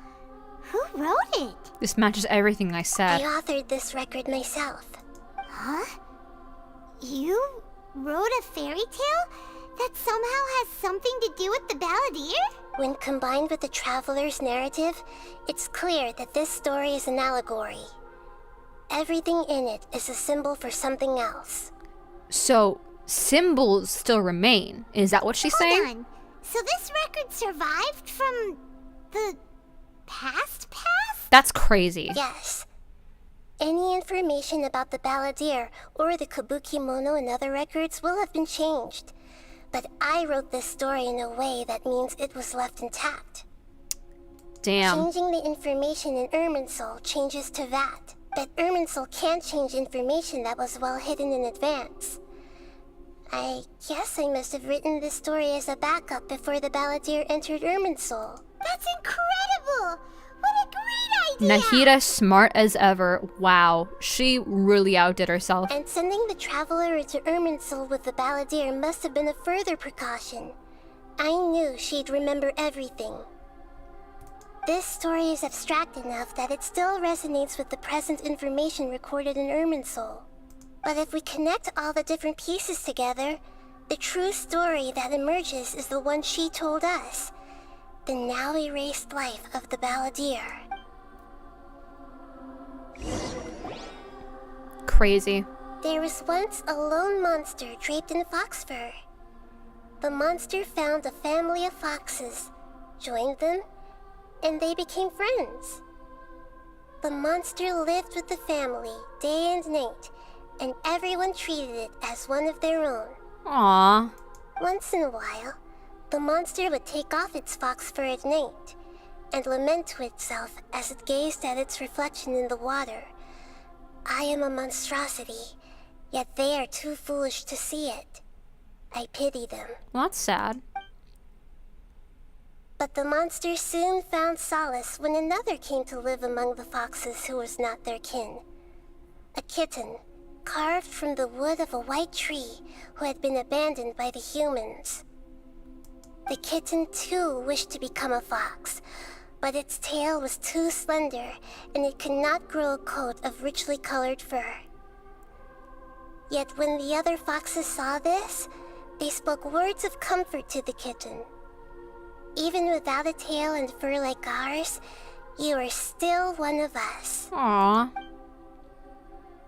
Who wrote it? This matches everything I said. I authored this record myself. Huh? You wrote a fairy tale that somehow has something to do with the balladeer? When combined with the traveler's narrative, it's clear that this story is an allegory. Everything in it is a symbol for something else. So, symbols still remain. Is that what she's saying? Hold on. So this record survived from the past? That's crazy. Yes. Any information about the balladeer or the kabuki mono in other records will have been changed. But I wrote this story in a way that means it was left intact. Damn. Changing the information in Irminsul changes to that. But Irminsul can't change information that was well hidden in advance. I guess I must have written this story as a backup before the balladeer entered Irminsul. That's incredible! What a great idea! Nahida, smart as ever. Wow, she really outdid herself. And sending the traveler into Irminsul with the balladeer must have been a further precaution. I knew she'd remember everything. This story is abstract enough that it still resonates with the present information recorded in Irminsul. But if we connect all the different pieces together, the true story that emerges is the one she told us. The now erased life of the balladeer. Crazy. There was once a lone monster draped in fox fur. The monster found a family of foxes, joined them, and they became friends. The monster lived with the family day and night, and everyone treated it as one of their own. Aww. Once in a while, the monster would take off its fox fur at night and lament to itself as it gazed at its reflection in the water. I am a monstrosity, yet they are too foolish to see it. I pity them. Well, that's sad. But the monster soon found solace when another came to live among the foxes who was not their kin. A kitten, carved from the wood of a white tree who had been abandoned by the humans. The kitten too wished to become a fox, but its tail was too slender and it could not grow a coat of richly colored fur. Yet when the other foxes saw this, they spoke words of comfort to the kitten. Even without a tail and fur like ours, you are still one of us. Aww.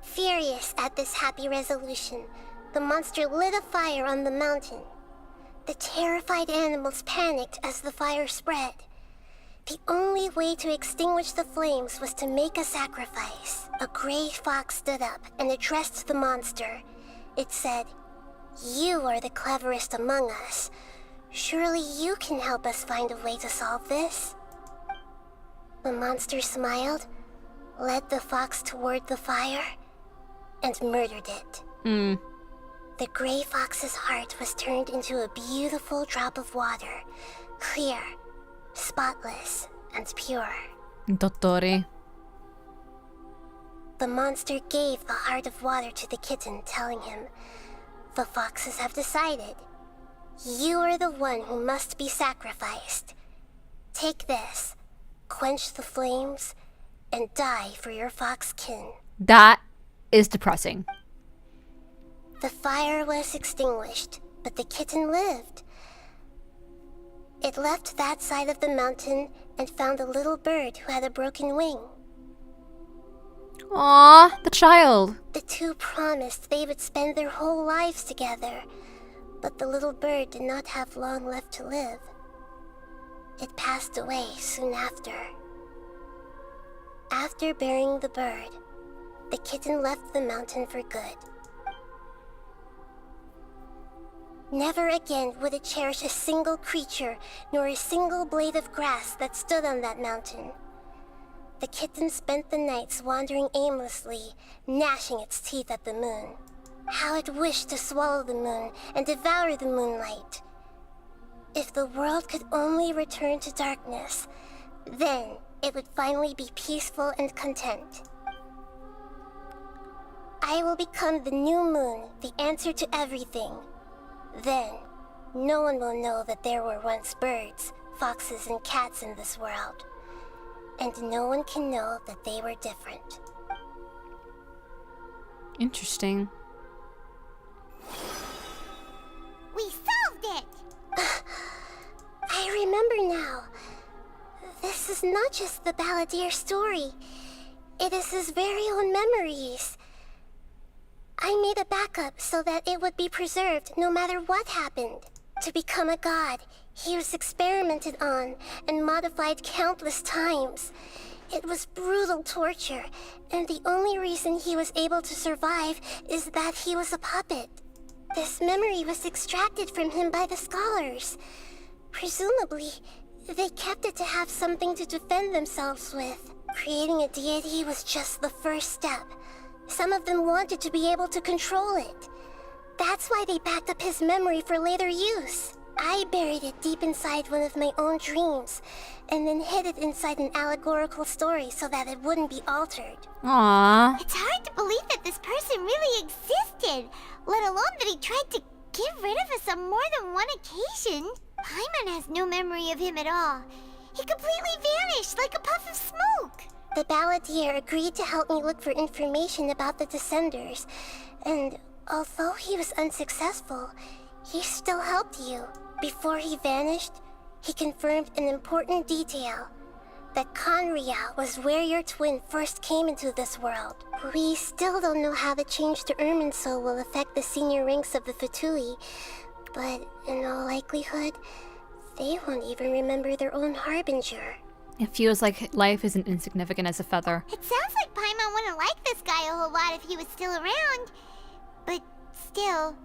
Furious at this happy resolution, the monster lit a fire on the mountain. The terrified animals panicked as the fire spread. The only way to extinguish the flames was to make a sacrifice. A gray fox stood up and addressed the monster. It said, "You are the cleverest among us. Surely you can help us find a way to solve this." The monster smiled, led the fox toward the fire, and murdered it. The gray fox's heart was turned into a beautiful drop of water, clear, spotless, and pure. Dottori. The monster gave the heart of water to the kitten, telling him, "The foxes have decided. You are the one who must be sacrificed. Take this, quench the flames, and die for your fox kin." That is depressing. The fire was extinguished, but the kitten lived. It left that side of the mountain and found a little bird who had a broken wing. Aw, the child. The two promised they would spend their whole lives together, but the little bird did not have long left to live. It passed away soon after. After burying the bird, the kitten left the mountain for good. Never again would it cherish a single creature, nor a single blade of grass that stood on that mountain. The kitten spent the nights wandering aimlessly, gnashing its teeth at the moon. How it wished to swallow the moon and devour the moonlight. If the world could only return to darkness, then it would finally be peaceful and content. I will become the new moon, the answer to everything. Then, no one will know that there were once birds, foxes, and cats in this world. And no one can know that they were different. Interesting. We solved it! I remember now. This is not just the Balladeer's story. It is his very own memories. I made a backup so that it would be preserved no matter what happened. To become a god, he was experimented on and modified countless times. It was brutal torture, and the only reason he was able to survive is that he was a puppet. This memory was extracted from him by the scholars. Presumably, they kept it to have something to defend themselves with. Creating a deity was just the first step. Some of them wanted to be able to control it. That's why they backed up his memory for later use. I buried it deep inside one of my own dreams, and then hid it inside an allegorical story so that it wouldn't be altered. Aww. It's hard to believe that this person really existed, let alone that he tried to get rid of us on more than one occasion. Paimon has no memory of him at all. He completely vanished like a puff of smoke. The Balladeer agreed to help me look for information about the Descenders, and although he was unsuccessful, he still helped you. Before he vanished, he confirmed an important detail, that Conria was where your twin first came into this world. We still don't know how the change to Irminsul will affect the senior ranks of the Fatui, but in all likelihood, they won't even remember their own Harbinger. It feels like life isn't insignificant as a feather. It sounds like Paimon wouldn't like this guy a whole lot if he was still around. But still,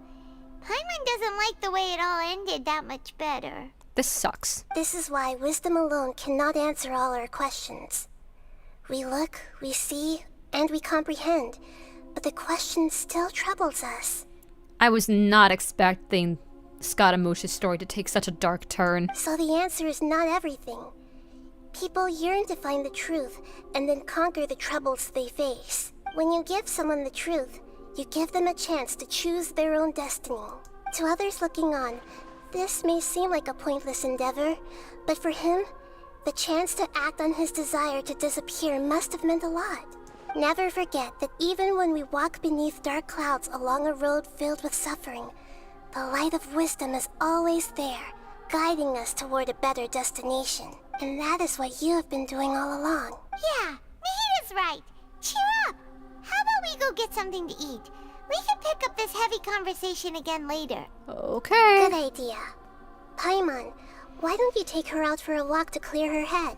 Paimon doesn't like the way it all ended that much better. This sucks. This is why wisdom alone cannot answer all our questions. We look, we see, and we comprehend, but the question still troubles us. I was not expecting Scaramouche's story to take such a dark turn. So the answer is not everything. People yearn to find the truth and then conquer the troubles they face. When you give someone the truth, you give them a chance to choose their own destiny. To others looking on, this may seem like a pointless endeavor, but for him, the chance to act on his desire to disappear must have meant a lot. Never forget that even when we walk beneath dark clouds along a road filled with suffering, the light of wisdom is always there, guiding us toward a better destination. And that is what you have been doing all along. Yeah, Mihida's right. Cheer up. How about we go get something to eat? We can pick up this heavy conversation again later. Okay. Good idea. Paimon, why don't you take her out for a walk to clear her head?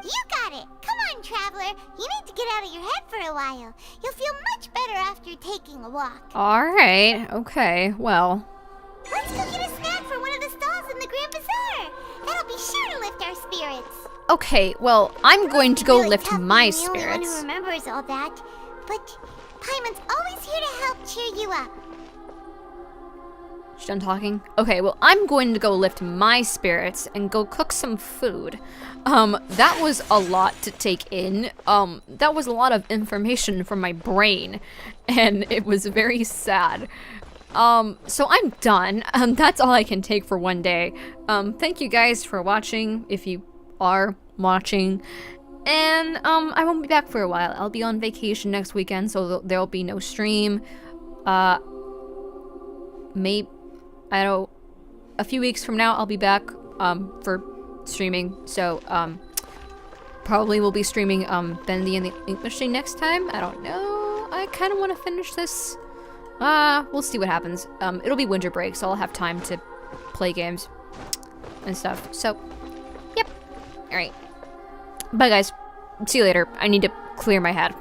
You got it. Come on, Traveler. You need to get out of your head for a while. You'll feel much better after taking a walk. Alright, okay, well. Let's go get a snack from one of the stalls in the Grand Bazaar. That'll be sure to lift our spirits. Okay, well, I'm going to go really lift tough my being the only one spirits. who remembers all that. But Paimon's always here to help cheer you up. She's done talking? Okay, well, I'm going to go lift my spirits and go cook some food. That was a lot to take in. That was a lot of information from my brain, and it was very sad. So I'm done. That's all I can take for one day. Thank you guys for watching, if you are watching. And, I won't be back for a while. I'll be on vacation next weekend, so there'll be no stream. Maybe, I don't know, a few weeks from now I'll be back, for streaming. So, probably will be streaming, Bendy and the Ink Machine next time. I don't know. I kind of want to finish this. We'll see what happens. It'll be winter break, so I'll have time to play games and stuff. So, yep. Alright. Bye, guys. See you later. I need to clear my head.